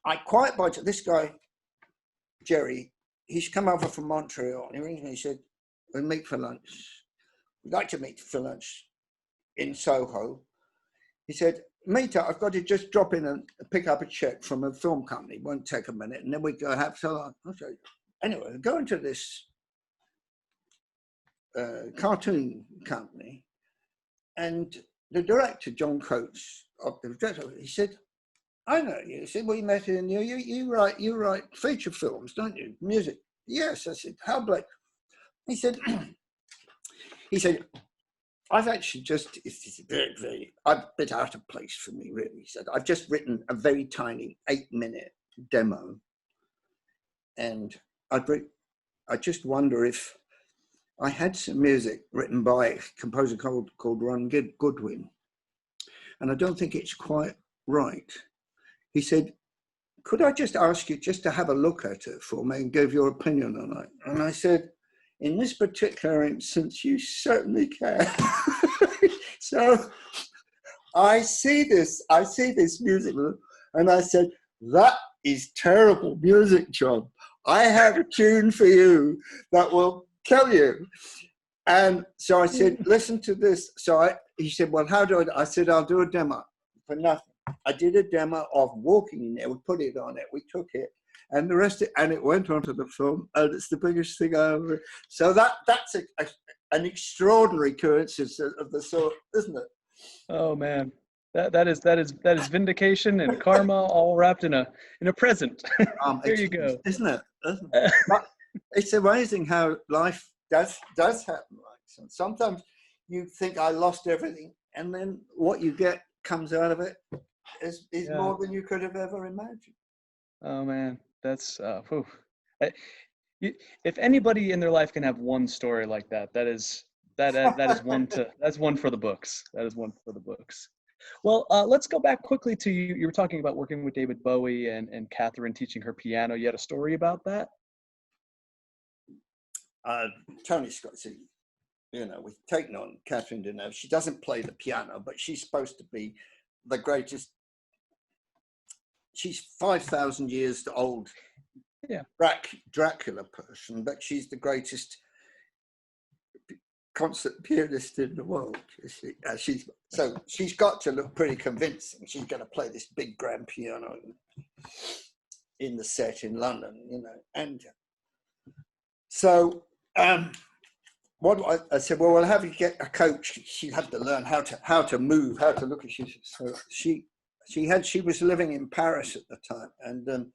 I quite buy it. This guy, Jerry, he's come over from Montreal. He rings me, he said, we'll meet for lunch. We'd like to meet for lunch in Soho. He said, meet up, I've got to just drop in and pick up a check from a film company. Won't take a minute. And then we go have so. Okay. Anyway, we go into this cartoon company. And the director, John Coates, he said, I know you. He said, we met in you write feature films, don't you? Music. Yes. I said, how Blake? He said, I've actually just, it's very, a bit out of place for me, really. He said, I've just written a very tiny 8-minute demo. And I just wonder if I had some music written by a composer called Ron Goodwin, and I don't think it's quite right. he said, could I just ask you just to have a look at it for me and give your opinion on it? And I said, in this particular instance, you certainly can. So I see this music, and I said, that is terrible music, John. I have a tune for you that will kill you. And so I said, listen to this. So he said, well, how do I said, I'll do a demo for nothing. I did a demo of walking in there. We put it on it. We took it, and the rest of it, and it went onto the film. And it's the biggest thing I ever. So that's an extraordinary coincidence of the sort, isn't it? Oh man, that is vindication and karma all wrapped in a present. There you go. Isn't it? But it's amazing how life does happen like that. Sometimes you think I lost everything, and then what you get comes out of it is more than you could have ever imagined. Oh man, that's if anybody in their life can have one story like that, that is one for the books. That is one for the books. Well, let's go back quickly to you. You were talking about working with David Bowie and Catherine teaching her piano. You had a story about that? Tony Scott, see, we've taken on Catherine Deneuve. She doesn't play the piano, but she's supposed to be the greatest. She's 5,000 years old. Yeah. Dracula person, but she's the greatest concert pianist in the world. She's got to look pretty convincing. She's going to play this big grand piano in the set in London, and so what I said, well, we'll have you get a coach. She had to learn how to move, how to look at you. So she was living in Paris at the time, and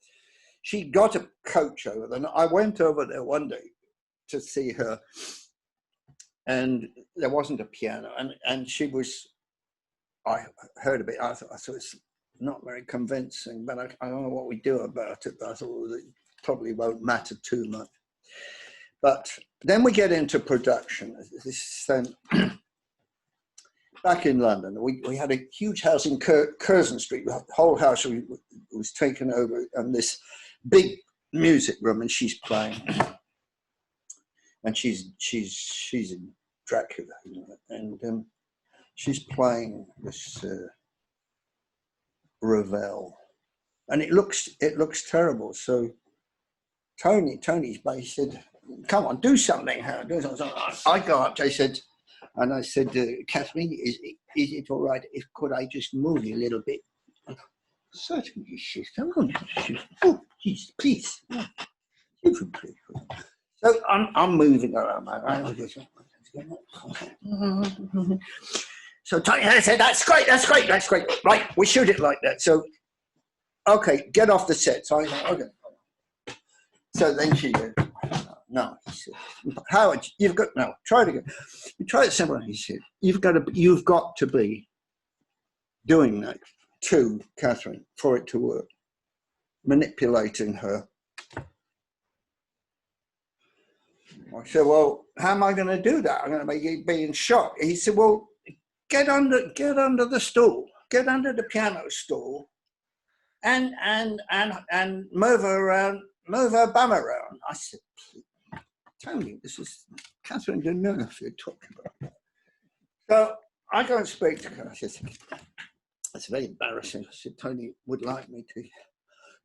she got a coach over there. And I went over there one day to see her, and there wasn't a piano, and she was. I heard a bit. I thought it's not very convincing, but I don't know what we do about it. But I thought it probably won't matter too much. But then we get into production. This back in London, we had a huge house in Curzon Street. The whole house was taken over, and this big music room, and she's playing, and she's in Dracula, and she's playing this Ravel, and it looks terrible. So Tony's bass said, come on, do something. I go up, I said, Catherine, is it all right if could I just move you a little bit? Certainly, she said, oh, please. So I'm moving around. So Tony said, that's great. Right, we shoot it like that. So, okay, get off the set. So I said, okay. So then she did. No, he said, Howard, try it again. You try it simple. He said, you've got to be doing that to Catherine for it to work, manipulating her. I said, well, how am I going to do that? I'm going to make you be in shock. He said, well, get under the stool, get under the piano stool, and move her around, move her bum around. I said, Tony, this is Catherine Deneuve you're talking about. So I go and speak to her. I said, it's very embarrassing. I said, Tony would like me to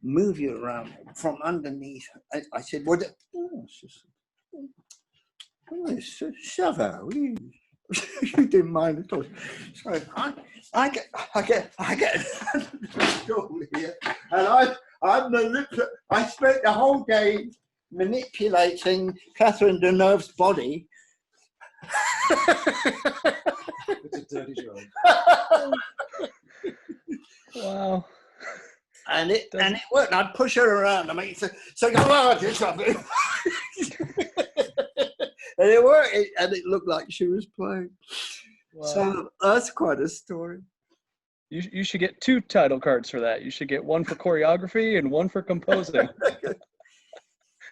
move you around from underneath. I said, would it? Oh, ça va, oui. You didn't mind at all. So I get a stool here, and I spent the whole day manipulating Catherine Deneuve's body. It's a dirty job. Wow. And it worked. I'd push her around. I mean, so go on, do something. And it worked. And it looked like she was playing. Wow. So that's quite a story. You should get 2 title cards for that. You should get one for choreography and one for composing.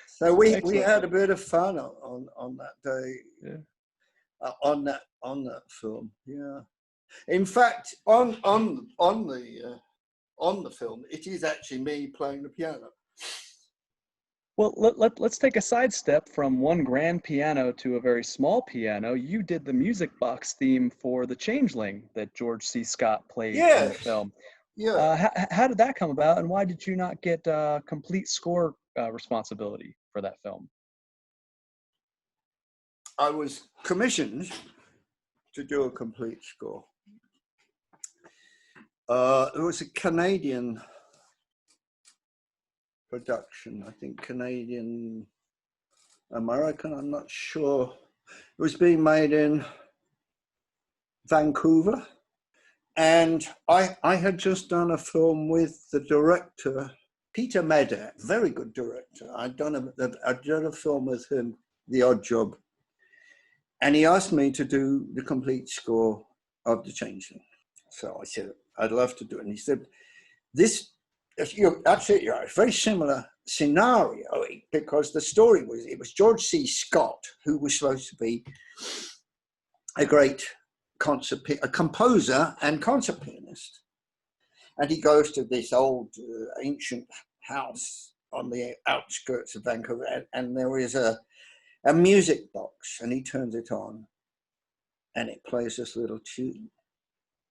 So we had a bit of fun on that day. Yeah. On that film. Yeah. In fact, on the on the film, it is actually me playing the piano. Well, let's take a sidestep from one grand piano to a very small piano. You did the music box theme for The Changeling that George C. Scott played in the film. Yeah. How did that come about, and why did you not get complete score responsibility for that film? I was commissioned to do a complete score. It was a Canadian production, I think Canadian American, I'm not sure. It was being made in Vancouver, and I had just done a film with the director Peter Medak, very good director. I'd done a film with him, The Odd Job, and he asked me to do the complete score of The Changeling. So I said, I'd love to do it. And he said, you're absolutely right, very similar scenario, because the story it was George C. Scott, who was supposed to be a great a composer and concert pianist. And he goes to this old ancient house on the outskirts of Vancouver, and there is a music box, and he turns it on, and it plays this little tune.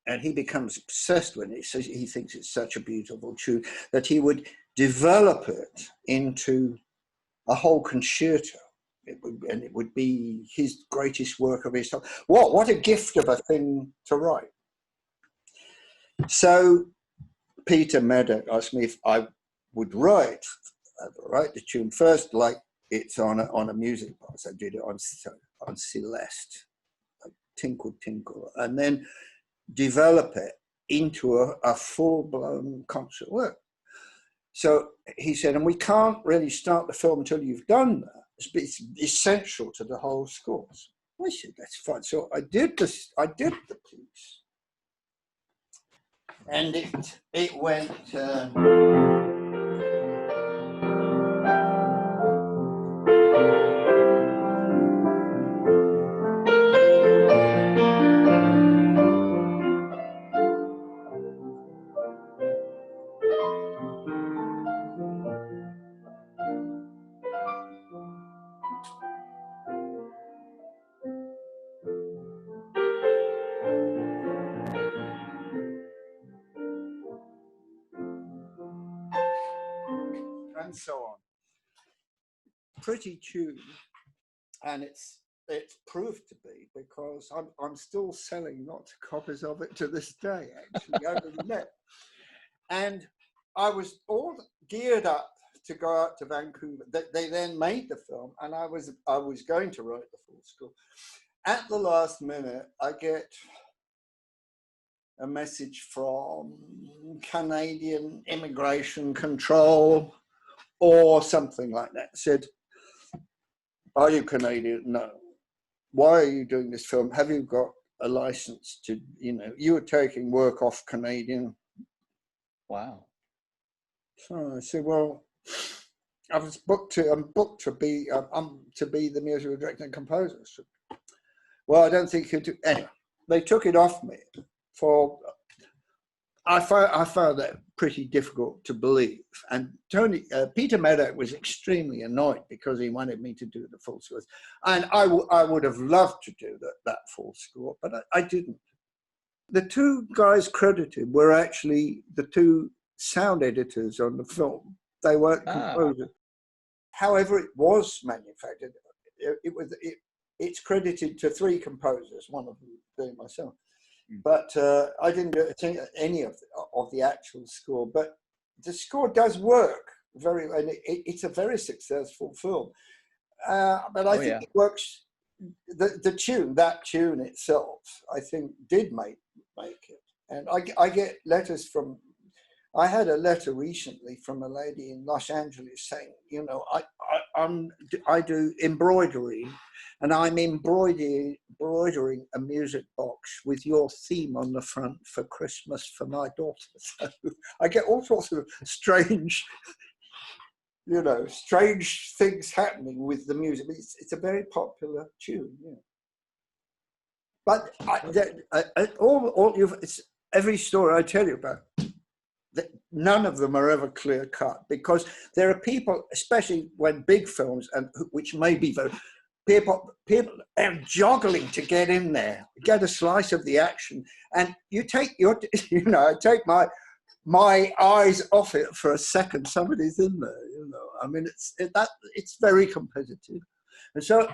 And he becomes obsessed with it. So he thinks it's such a beautiful tune that he would develop it into a whole concerto. It would be his greatest work of his time. What a gift of a thing to write. So Peter Medak asked me if I would write the tune first, like it's on a music box. I did it on Celeste, like Tinkle Tinkle, and then develop it into a full-blown concert work. So he said, and we can't really start the film until you've done that. It's essential to the whole score. I said, that's fine. So I did the piece, and it went. And so on. Pretty tune, and it's proved to be, because I'm still selling lots of copies of it to this day, actually, over the net. And I was all geared up to go out to Vancouver. They then made the film, and I was going to write the full score. At the last minute, I get a message from Canadian Immigration Control or something like that. It said, "Are you Canadian?" No. Why are you doing this film? Have you got a license to, you were taking work off Canadian. Wow. So I said, well, I'm booked to be the musical director and composer. So, well, I don't think you do. Anyway, they took it off me I found that pretty difficult to believe. And Peter Medak was extremely annoyed because he wanted me to do the full score. And I would have loved to do that full score, but I didn't. The two guys credited were actually the two sound editors on the film. They weren't composers. However, it was manufactured. It's credited to three composers, one of them being myself. But I didn't do any of the actual score. But the score does work and it's a very successful film. But I think it works. That tune itself, I think, did make it. And I get letters from. I had a letter recently from a lady in Los Angeles saying, I do embroidery, and I'm embroidering a music box with your theme on the front for Christmas for my daughter. So I get all sorts of strange things happening with the music. It's a very popular tune, yeah. But every story I tell you about, none of them are ever clear cut, because there are people, especially when big films, and which may be very, people are juggling to get in there, get a slice of the action, and you take your, I take my eyes off it for a second. Somebody's in there, I mean, it's very competitive, and so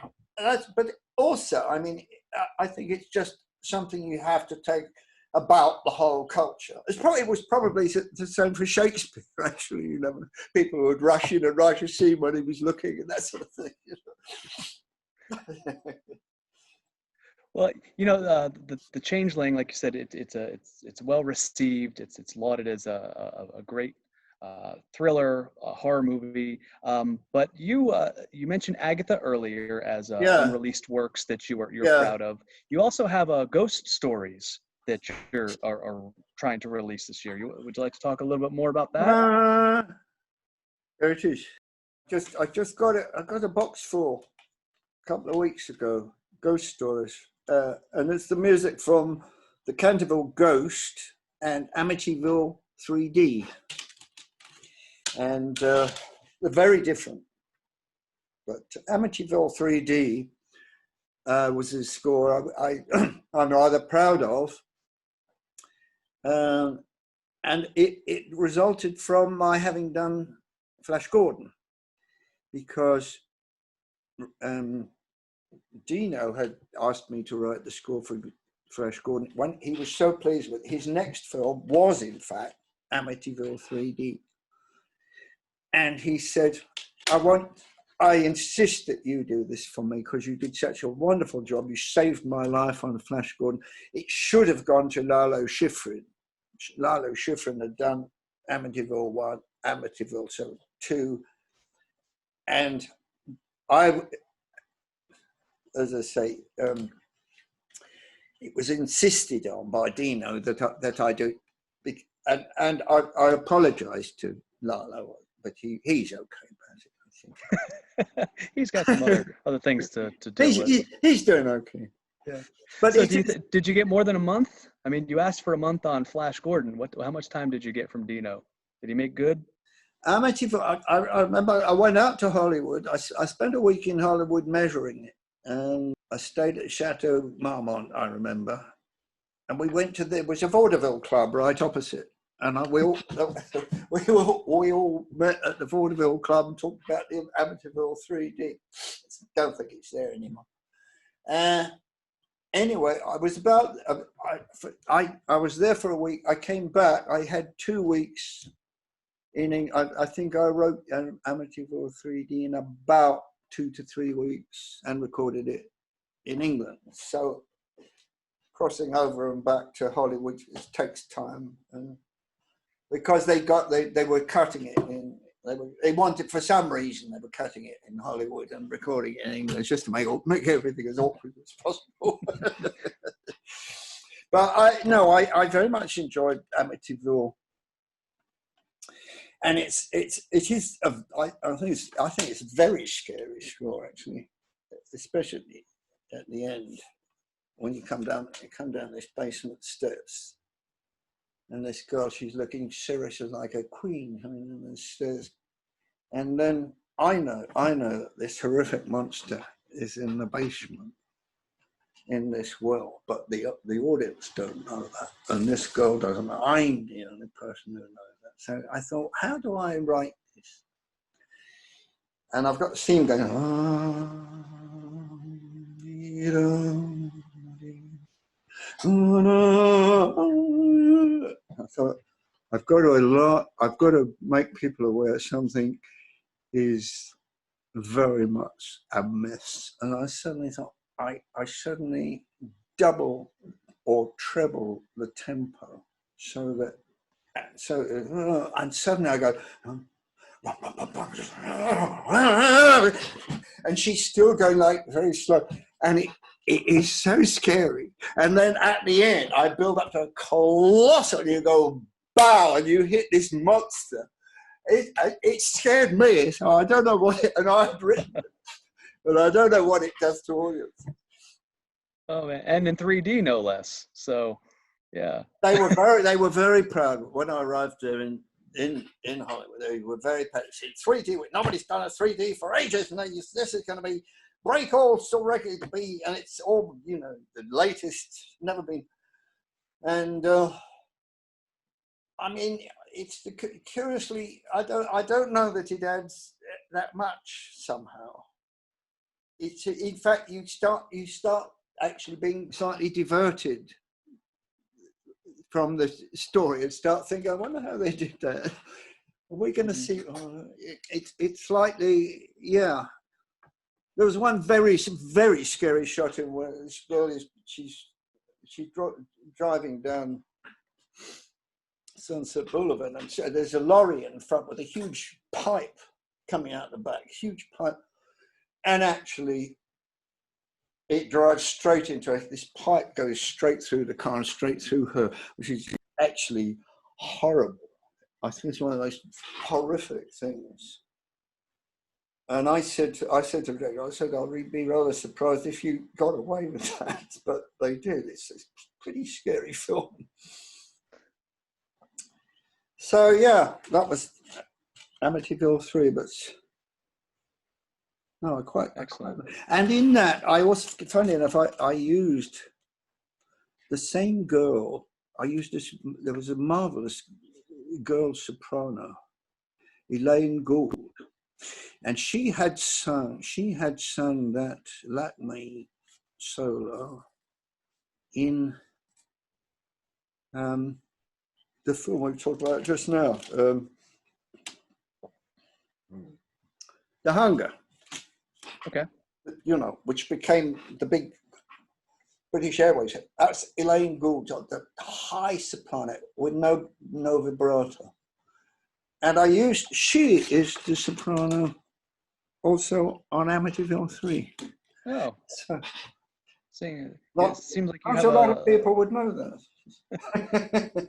but also, I mean, I think it's just something you have to take about the whole culture. It was probably the same for Shakespeare, actually. People would rush in and write a scene when he was looking and that sort of thing. Well, the Changeling, like you said, it's well received. It's lauded as a great thriller, horror movie. But you mentioned Agatha earlier as unreleased works that you're proud of. You also have ghost stories that you're are trying to release this year. Would you like to talk a little bit more about that? There it is. I just got it. I got a box full a couple of weeks ago. Ghost stories, and it's the music from the Canterville Ghost and Amityville 3D, and they're very different. But Amityville 3D was a score I'm rather proud of. And it resulted from my having done Flash Gordon, because Dino had asked me to write the score for Flash Gordon. When he was so pleased with his next film was in fact Amityville 3D, and he said, I insist that you do this for me because you did such a wonderful job. You saved my life on Flash Gordon. It should have gone to Lalo Schifrin. Lalo Schifrin had done Amityville 1, Amityville 2, and as I say, it was insisted on by Dino that I do, and I apologise to Lalo, but he's okay about it, I think. He's got some other things to deal with. He's doing okay. Yeah. But so did you get more than a month? I mean, you asked for a month on Flash Gordon. How much time did you get from Dino? Did he make good? Amityville, I remember I went out to Hollywood. I spent a week in Hollywood measuring it. And I stayed at Chateau Marmont, I remember. And we went to there was a vaudeville club right opposite. And we all met at the vaudeville club and talked about the Amityville 3D. Don't think it's there anymore. Anyway, I was I was there for a week. I came back. I had 2 weeks I think I wrote Amityville 3D in about 2 to 3 weeks and recorded it in England. So crossing over and back to Hollywood takes time, and because they were cutting it in. They wanted, for some reason, they were cutting it in Hollywood and recording it in English just to make everything as awkward as possible. But I very much enjoyed Amityville, and it is I think it's a very scary score, actually, especially at the end when you come down this basement steps. And this girl, she's looking serious as like a queen coming down the stairs. And then I know that this horrific monster is in the basement in this well, but the audience don't know that. And this girl doesn't know. I'm the only person who knows that. So I thought, how do I write this? And I've got the scene going, I thought, I've got to make people aware something is very much amiss. And I suddenly thought, I suddenly double or treble the tempo and suddenly I go, and she's still going like very slow, and it is so scary. And then at the end, I build up to a colossal, and you go, bow, and you hit this monster. It scared me, so I don't know what and I've written it, but I don't know what it does to audience. Oh man, and in 3D no less. So Yeah. They were very proud when I arrived there in Hollywood. They were very proud. They said 3D. Nobody's done a 3D for ages, and this is going to be break all still record to be, and it's all the latest, never been. And I mean, it's curiously, I don't know that it adds that much somehow. It's in fact you start actually being slightly diverted from the story and start thinking, I wonder how they did that. Are we going to see? It's slightly, yeah. There was one very scary shot in where this girl she's driving down Sunset Boulevard, and so there's a lorry in front with a huge pipe coming out the back, huge pipe, and actually it drives straight into it. This pipe goes straight through the car and straight through her, which is actually horrible. I think it's one of the most horrific things. And I said to her, I'd be rather surprised if you got away with that, but they did. It's a pretty scary film. So yeah, that was Amityville 3, but no, I quite. And in that, I was, funny enough, I used the same girl. I used this. There was a marvelous girl soprano, Elaine Gould, and she had sung that Lakme solo in the film we talked about just now, The Hunger. Okay. Which became the big British Airways. That's Elaine Gould, the high soprano with no vibrato. And she is the soprano also on Amityville 3. Oh. So, it well, seems like you have a lot of people would know that.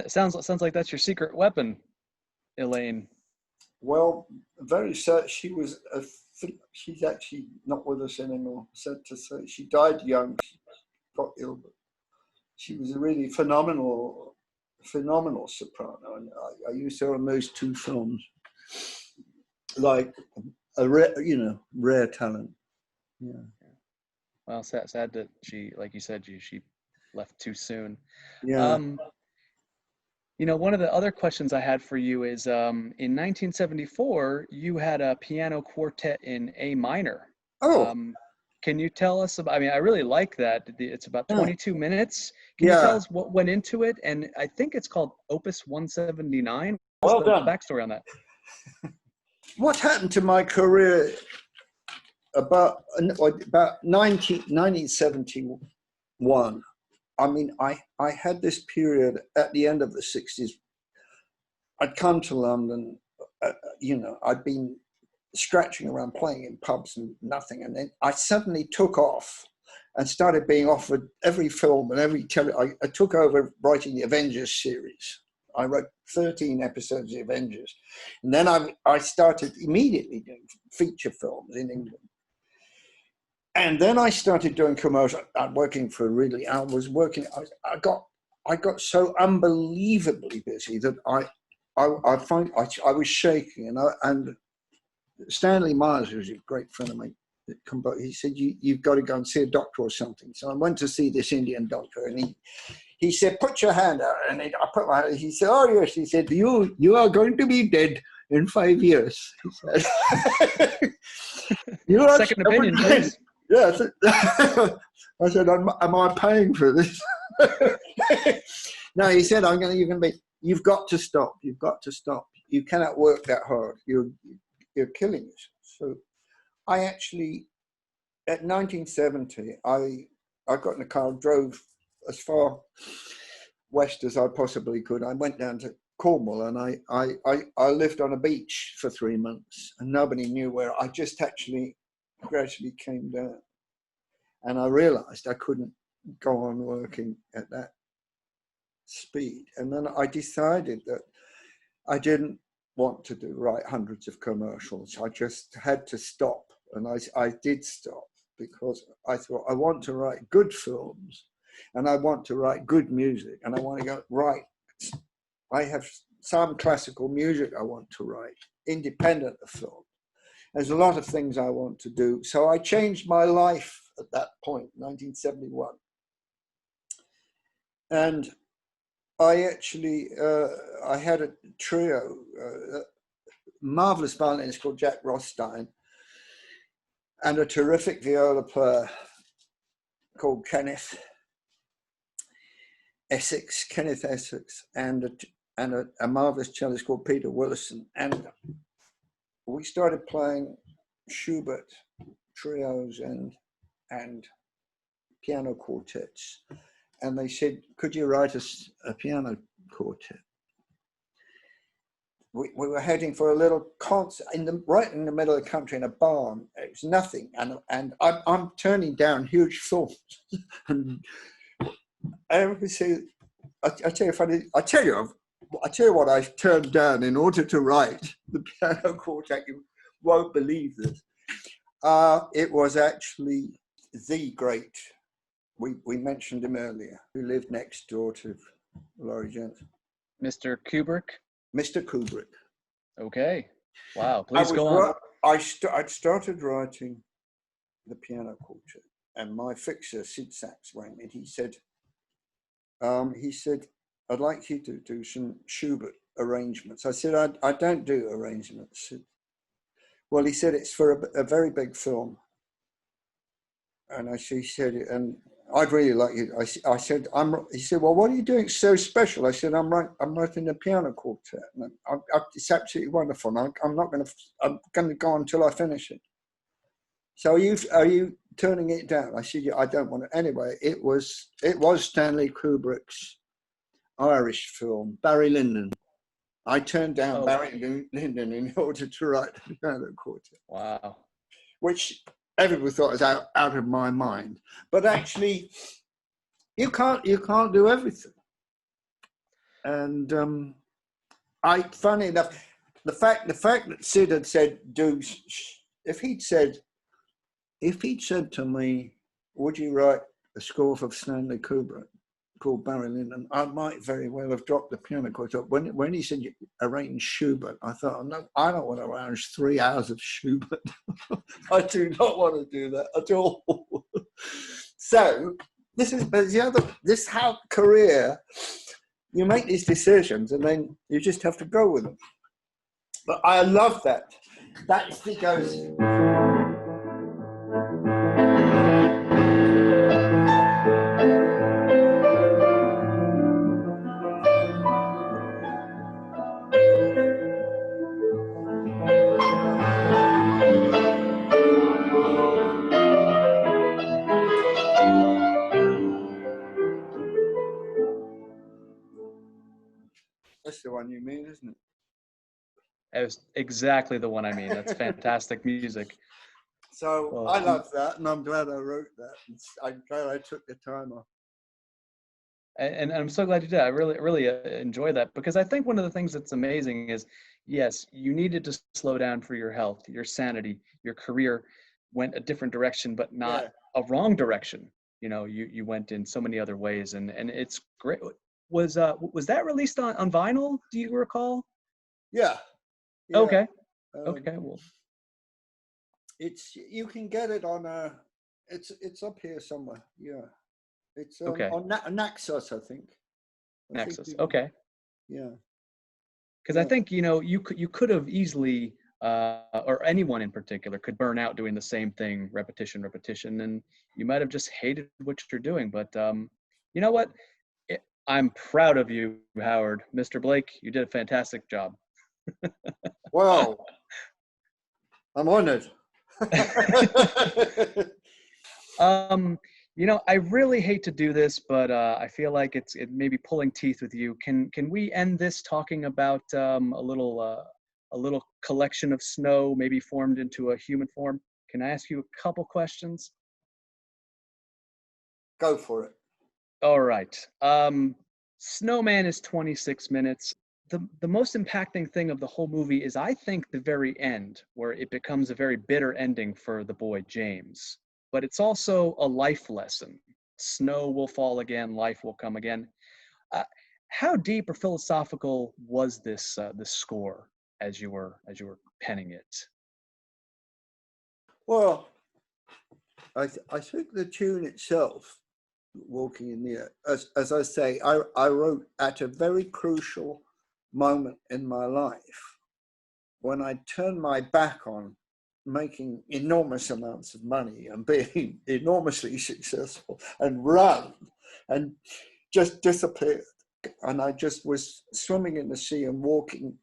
Sounds like that's your secret weapon, Elaine. Well, very sad. She's actually not with us anymore. Sad to say, she died young. She got ill, but she was a really phenomenal soprano, and I used her on those two films, like a rare talent. Yeah. Well, sad that she, like you said, she left too soon. Yeah. One of the other questions I had for you is, in 1974, you had a piano quartet in A minor. Oh. Can you tell us about, I really like that. It's about 22 minutes. Can you tell us what went into it? And I think it's called Opus 179. What's the backstory on that? What happened to my career about 1971? I mean, I had this period at the end of the 60s. I'd come to London, I'd been scratching around playing in pubs and nothing. And then I suddenly took off and started being offered every film and every I took over writing the Avengers series. I wrote 13 episodes of the Avengers. And then I started immediately doing feature films in England. And then I started doing commercial. I'm working for Ridley. I got so unbelievably busy that I was shaking. And Stanley Myers, who's a great friend of mine, he said, you've got to go and see a doctor or something. So I went to see this Indian doctor, and he said, put your hand out. And I put my hand. He said, oh yes. He said, you are going to be dead in 5 years. He said, you are second opinion, please. Yes. I said, am I paying for this? No, he said, you've got to stop. You've got to stop. You cannot work that hard. You're killing yourself. So I actually, at 1970, I got in a car, drove as far west as I possibly could. I went down to Cornwall, and I lived on a beach for 3 months, and nobody knew where. I just actually gradually came down, and I realized I couldn't go on working at that speed. And then I decided that I didn't want to write hundreds of commercials. I just had to stop, and I did stop, because I thought I want to write good films and I want to write good music, and I want to go, right, I have some classical music I want to write, independent of film. There's a lot of things I want to do. So I changed my life at that point, 1971. And I actually, I had a trio, marvelous violinist called Jack Rothstein, and a terrific viola player called Kenneth Essex, and a marvelous cellist called Peter Willison. And we started playing Schubert trios and piano quartets. And they said, could you write us a piano quartet? We were heading for a little concert right in the middle of the country in a barn. It was nothing. And I'm turning down huge films. And everybody said, I tell you what I turned down in order to write the piano quartet. You won't believe this. It was actually the great, we mentioned him earlier, who lived next door to Laurie Jones. Mr. Kubrick? Mr. Kubrick. Okay. Wow. Please go on. I'd started writing the piano quartet, and my fixer, Sid Sachs, rang me. He said, I'd like you to do some Schubert arrangements. I said, I don't do arrangements. Well, he said, it's for a very big film. And he said, and I'd really like you. I said, he said, well, what are you doing so special? I said, I'm writing a piano quartet. And it's absolutely wonderful. I'm going to go on until I finish it. So are you turning it down? I said, yeah, I don't want it. Anyway, it was Stanley Kubrick's Irish film, Barry Lyndon. I turned down Barry Lyndon in order to write the piano quartet. Wow. Which everybody thought was out of my mind. But actually, you can't do everything. And funny enough, the fact that Sid had said, if he'd said to me, would you write a score for Stanley Kubrick called Barry Lyndon, I might very well have dropped the piano quartet. When he said arrange Schubert, I thought, oh, no, I don't want to arrange 3 hours of Schubert. I do not want to do that at all. So this how career, you make these decisions and then you just have to go with them. But I love that. That goes. That's the one you mean, isn't it? It was exactly the one I mean. That's fantastic music. So I love that, and I'm glad I wrote that. I'm glad I took the time off. And I'm so glad you did. I really enjoy that, because I think one of the things that's amazing is, yes, you needed to slow down for your health, your sanity, your career went a different direction, but not a wrong direction. You know, you went in so many other ways, and it's great. Was that released on vinyl? Do you recall? Yeah. Okay. Okay. Well, you can get it on it's up here somewhere. Yeah. It's on Naxos, I think. Naxos. Okay. Yeah. Because I think, you could have easily, or anyone in particular could burn out doing the same thing, repetition, and you might have just hated what you're doing. But you know what? I'm proud of you, Howard. Mr. Blake, you did a fantastic job. Well, I'm honored. I really hate to do this, but I feel like it may be pulling teeth with you. Can we end this talking about a little collection of snow, maybe formed into a human form? Can I ask you a couple questions? Go for it. All right. Snowman is 26 minutes. The most impacting thing of the whole movie is, I think, the very end, where it becomes a very bitter ending for the boy James. But it's also a life lesson snow will fall again, life will come again. How deep or philosophical was this score as you were penning it? Well, I think the tune itself, Walking in the Air, as I say, I wrote at a very crucial moment in my life when I turned my back on making enormous amounts of money and being enormously successful and run and just disappeared. And I just was swimming in the sea and walking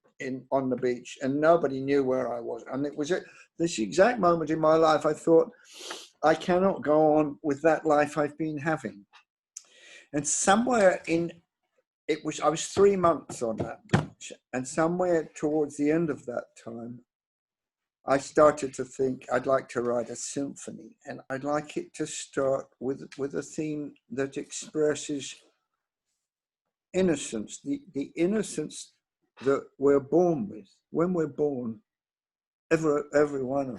on the beach, and nobody knew where I was. And it was at this exact moment in my life I thought, I cannot go on with that life I've been having. And somewhere I was 3 months on that beach, and somewhere towards the end of that time, I started to think I'd like to write a symphony, and I'd like it to start with a theme that expresses innocence, the innocence that we're born with. When we're born, every one of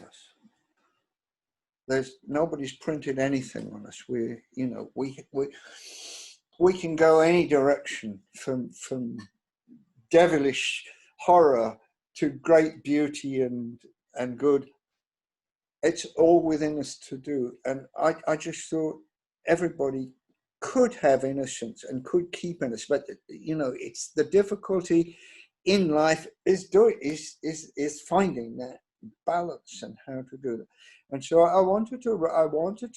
us, nobody's printed anything on us. We can go any direction, from devilish horror to great beauty and good. It's all within us to do. And I just thought everybody could have innocence and could keep innocence, but it's the difficulty in life is finding that balance and how to do that. And so I wanted to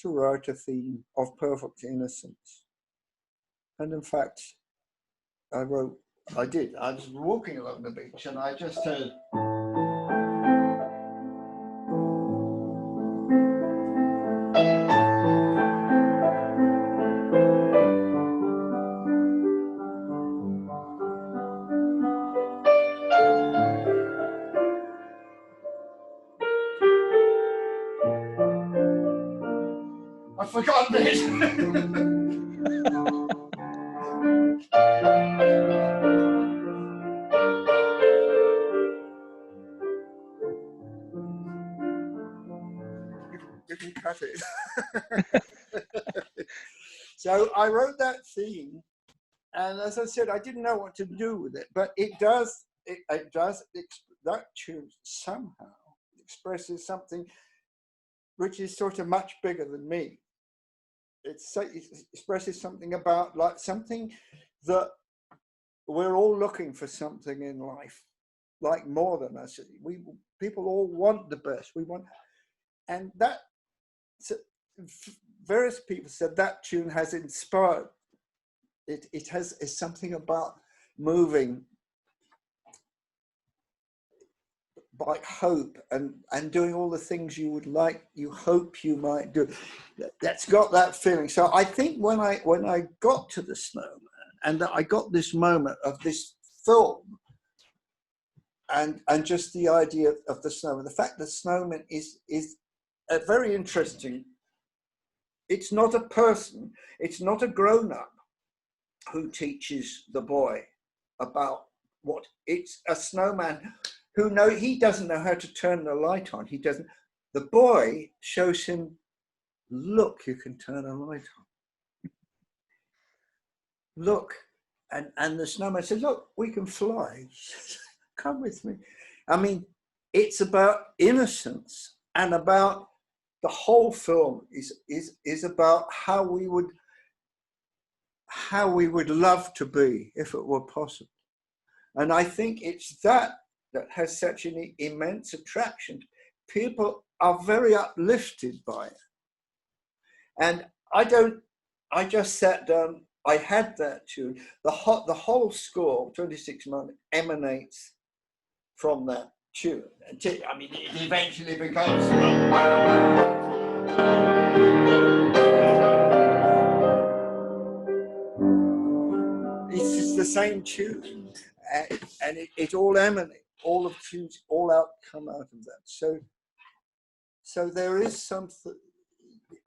write a theme of perfect innocence. And in fact, I did. I was walking along the beach and I just heard. I've forgotten it. You can cut it. So I wrote that theme, and as I said, I didn't know what to do with it, but that tune somehow expresses something which is sort of much bigger than me. It expresses something about, like, something that we're all looking for, something in life, like more than us. People all want the best. We want, and that, various people said that tune has inspired. It has something about moving by hope and doing all the things you hope you might do. That's got that feeling. So I think when I got to the Snowman, and I got this moment of this film, and just the idea of the Snowman, the fact that Snowman is a very interesting. It's not a person. It's not a grown-up who teaches the boy about what. It's a snowman who he doesn't know how to turn the light on. He doesn't. The boy shows him, look, you can turn a light on. Look, and the snowman says, look, we can fly. Come with me. I mean, it's about innocence, and about the whole film is about how we would love to be if it were possible. And I think it's that has such an immense attraction. People are very uplifted by it. And I just sat down, I had that tune. The whole score, 26 Months, emanates from that tune. I mean, it eventually becomes. It's just the same tune, and it all emanates. All of tunes, all come out of that. So there is something.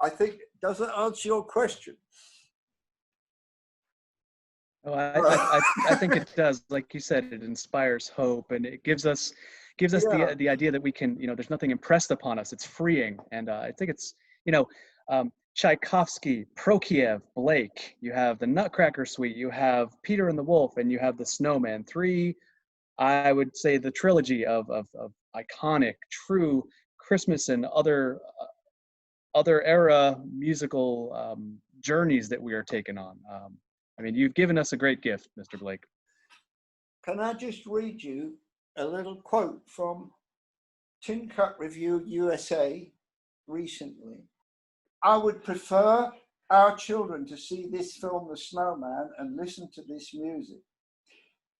I think, does that answer your question? Oh, I think it does. Like you said, it inspires hope, and it gives us the idea that we can, there's nothing impressed upon us. It's freeing, and I think it's, Tchaikovsky, Prokofiev, Blake. You have the Nutcracker Suite. You have Peter and the Wolf, and you have the Snowman. Three, I would say, the trilogy of iconic, true Christmas and other era musical journeys that we are taking on. I mean, you've given us a great gift, Mr. Blake. Can I just read you a little quote from Tin Cup Review USA recently? I would prefer our children to see this film, The Snowman, and listen to this music.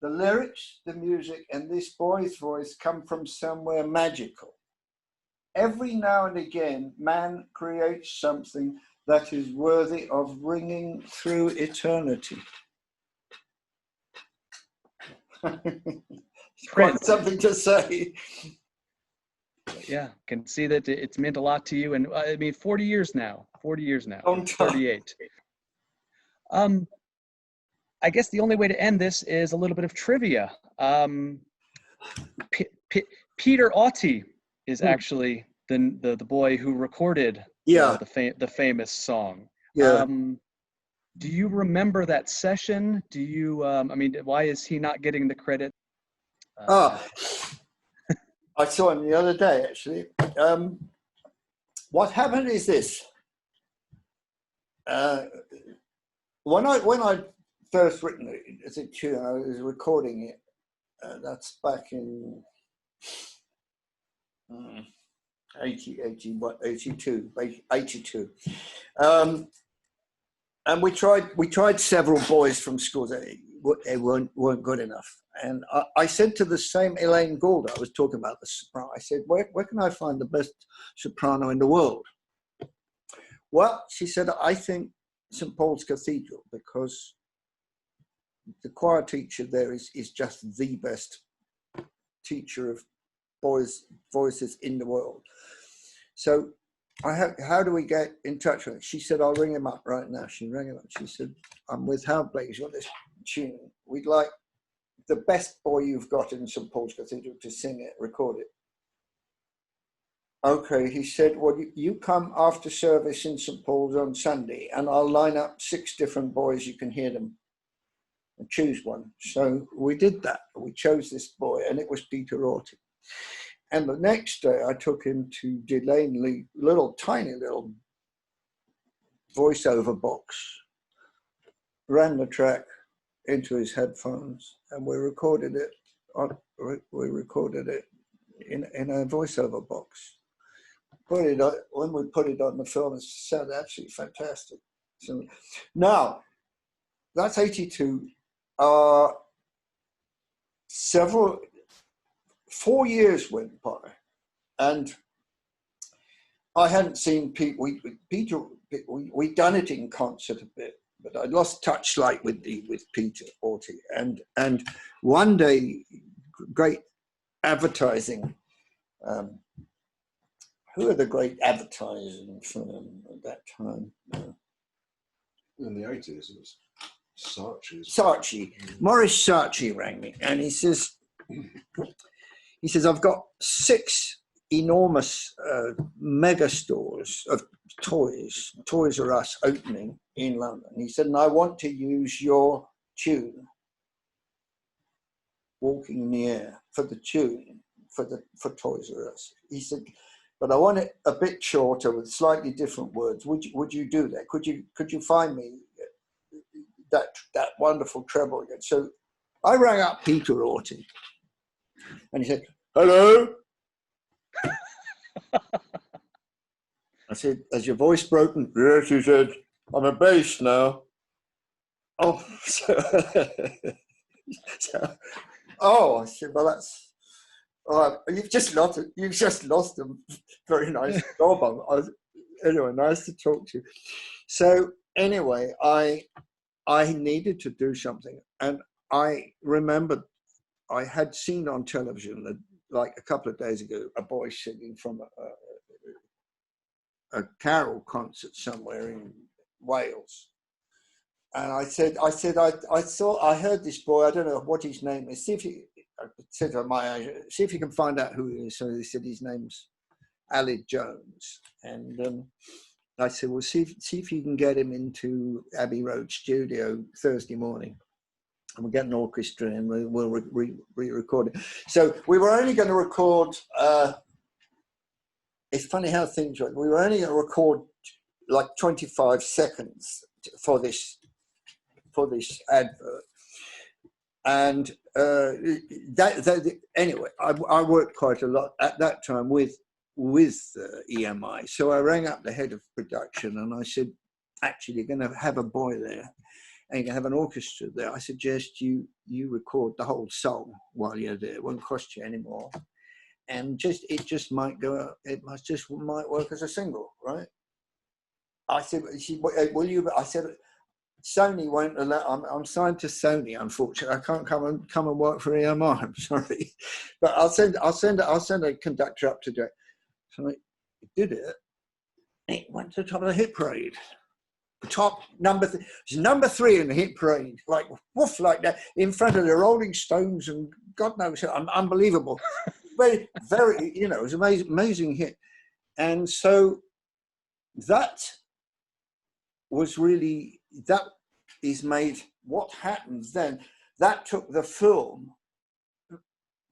The lyrics, the music, and this boy's voice come from somewhere magical. Every now and again, man creates something that is worthy of ringing through eternity. Quite something to say. Yeah, can see that it's meant a lot to you. And I mean, 40 years now, Long time. 38. I guess the only way to end this is a little bit of trivia. Peter Auty is actually the boy who recorded the famous song. Yeah. Do you remember that session? Do you, I mean, why is he not getting the credit? I saw him the other day, actually. What happened is this. When I first written it as a tune, I was recording it. That's back in 82. And we tried several boys from schools. They weren't good enough. And I said to the same Elaine Gould, I was talking about the soprano, I said, where can I find the best soprano in the world? Well, she said, I think St. Paul's Cathedral, because the choir teacher there is just the best teacher of boys' voices in the world. So how do we get in touch with him? She said, I'll ring him up right now. She rang him up. She said, I'm with Howard Blake. He's got this tune. We'd like the best boy you've got in St. Paul's Cathedral to sing it, record it. Okay, he said, well, you come after service in St. Paul's on Sunday and I'll line up 6 different boys, you can hear them and choose one. So we did that. We chose this boy and it was Peter Auty. And the next day I took him to Delaney, tiny little voiceover box, ran the track into his headphones, and we recorded it in a voiceover box. When we put it on the film, it sounded absolutely fantastic. So now that's 82. 4 years went by, and I hadn't seen Pete. We'd done it in concert a bit, but I lost touch with Peter Auty. And one day, great advertising. Who are the great advertising firm at that time? In the 80s, it was Saatchi. Maurice Saatchi rang me, and he says, I've got 6 enormous mega stores of Toys R Us opening in London. He said, and I want to use your tune, Walking in the Air, for the tune for Toys R Us. He said, but I want it a bit shorter with slightly different words. Would you do that? Could you find me that wonderful treble again? So I rang up Peter Auty, and he said, hello. I said, has your voice broken? Yes, he said, I'm a bass now. Oh, I said, well, that's, you've just lost a very nice job. Anyway, nice to talk to you. So anyway, I needed to do something, and I remembered I had seen on television that, like a couple of days ago, a boy singing from a carol concert somewhere in Wales. And I said, I thought I heard this boy, I don't know what his name is. I said to my agent, see if you can find out who he is. So he said his name's Alid Jones. And I said, well, see if you can get him into Abbey Road studio Thursday morning. And we'll get an orchestra and we'll re-record it. So we were only going to record, it's funny how things work. We were only going to record like 25 seconds for this advert. And anyway, I worked quite a lot at that time with EMI. So I rang up the head of production and I said, actually, you're going to have a boy there and you're going to have an orchestra there. I suggest you record the whole song while you're there. It won't cost you any more. And it might work as a single, right? I said, will you? I said, Sony won't allow. I'm signed to Sony, unfortunately. I can't come and work for EMI. I'm sorry, but I'll send a conductor up to do it. So I did it. It went to the top of the hit parade. Top number 3 in the hit parade, like woof, like that, in front of the Rolling Stones and God knows, unbelievable. Very, it was an amazing hit. And so that is made, what happens then, that took the film,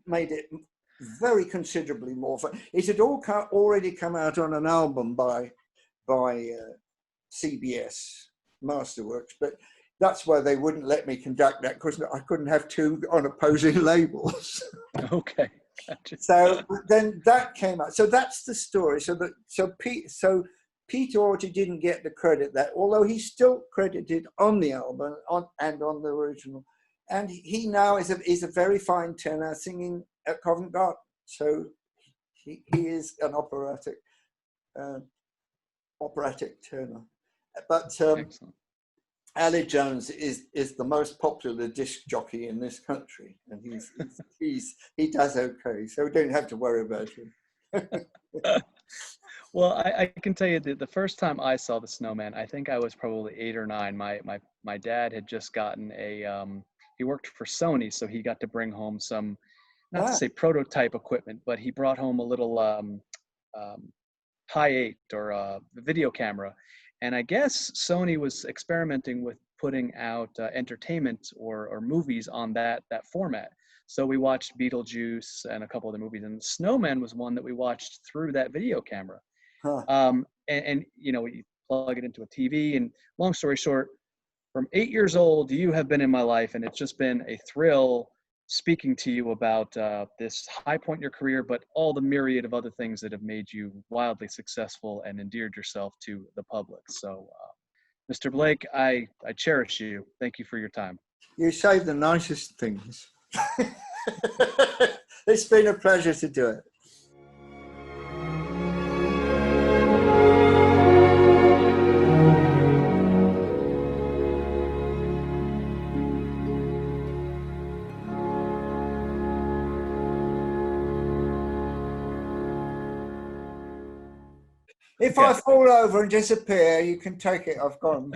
made it very considerably more fun. It had already come out on an album by CBS Masterworks, but that's why they wouldn't let me conduct that, because I couldn't have two on opposing labels. Okay. Gotcha. So then that came out. So that's the story. So Peter Auty didn't get the credit that, although he's still credited on the album and on the original, and he now is a very fine tenor singing at Covent Garden. So he is an operatic tenor. But Ali Jones is the most popular disc jockey in this country, and he does okay, so we don't have to worry about him. Well, I can tell you that the first time I saw the Snowman, I think I was probably 8 or 9. My dad had just gotten he worked for Sony, so he got to bring home some, not to say prototype equipment, but he brought home a little High 8 or a video camera. And I guess Sony was experimenting with putting out entertainment or movies on that format. So we watched Beetlejuice and a couple of the movies, and Snowman was one that we watched through that video camera. Huh. And you plug it into a TV, and long story short, from 8 years old, you have been in my life, and it's just been a thrill speaking to you about this high point in your career, but all the myriad of other things that have made you wildly successful and endeared yourself to the public. So, Mr. Blake, I cherish you. Thank you for your time. You say the nicest things. It's been a pleasure to do it. If I fall over and disappear, you can take it. I've gone.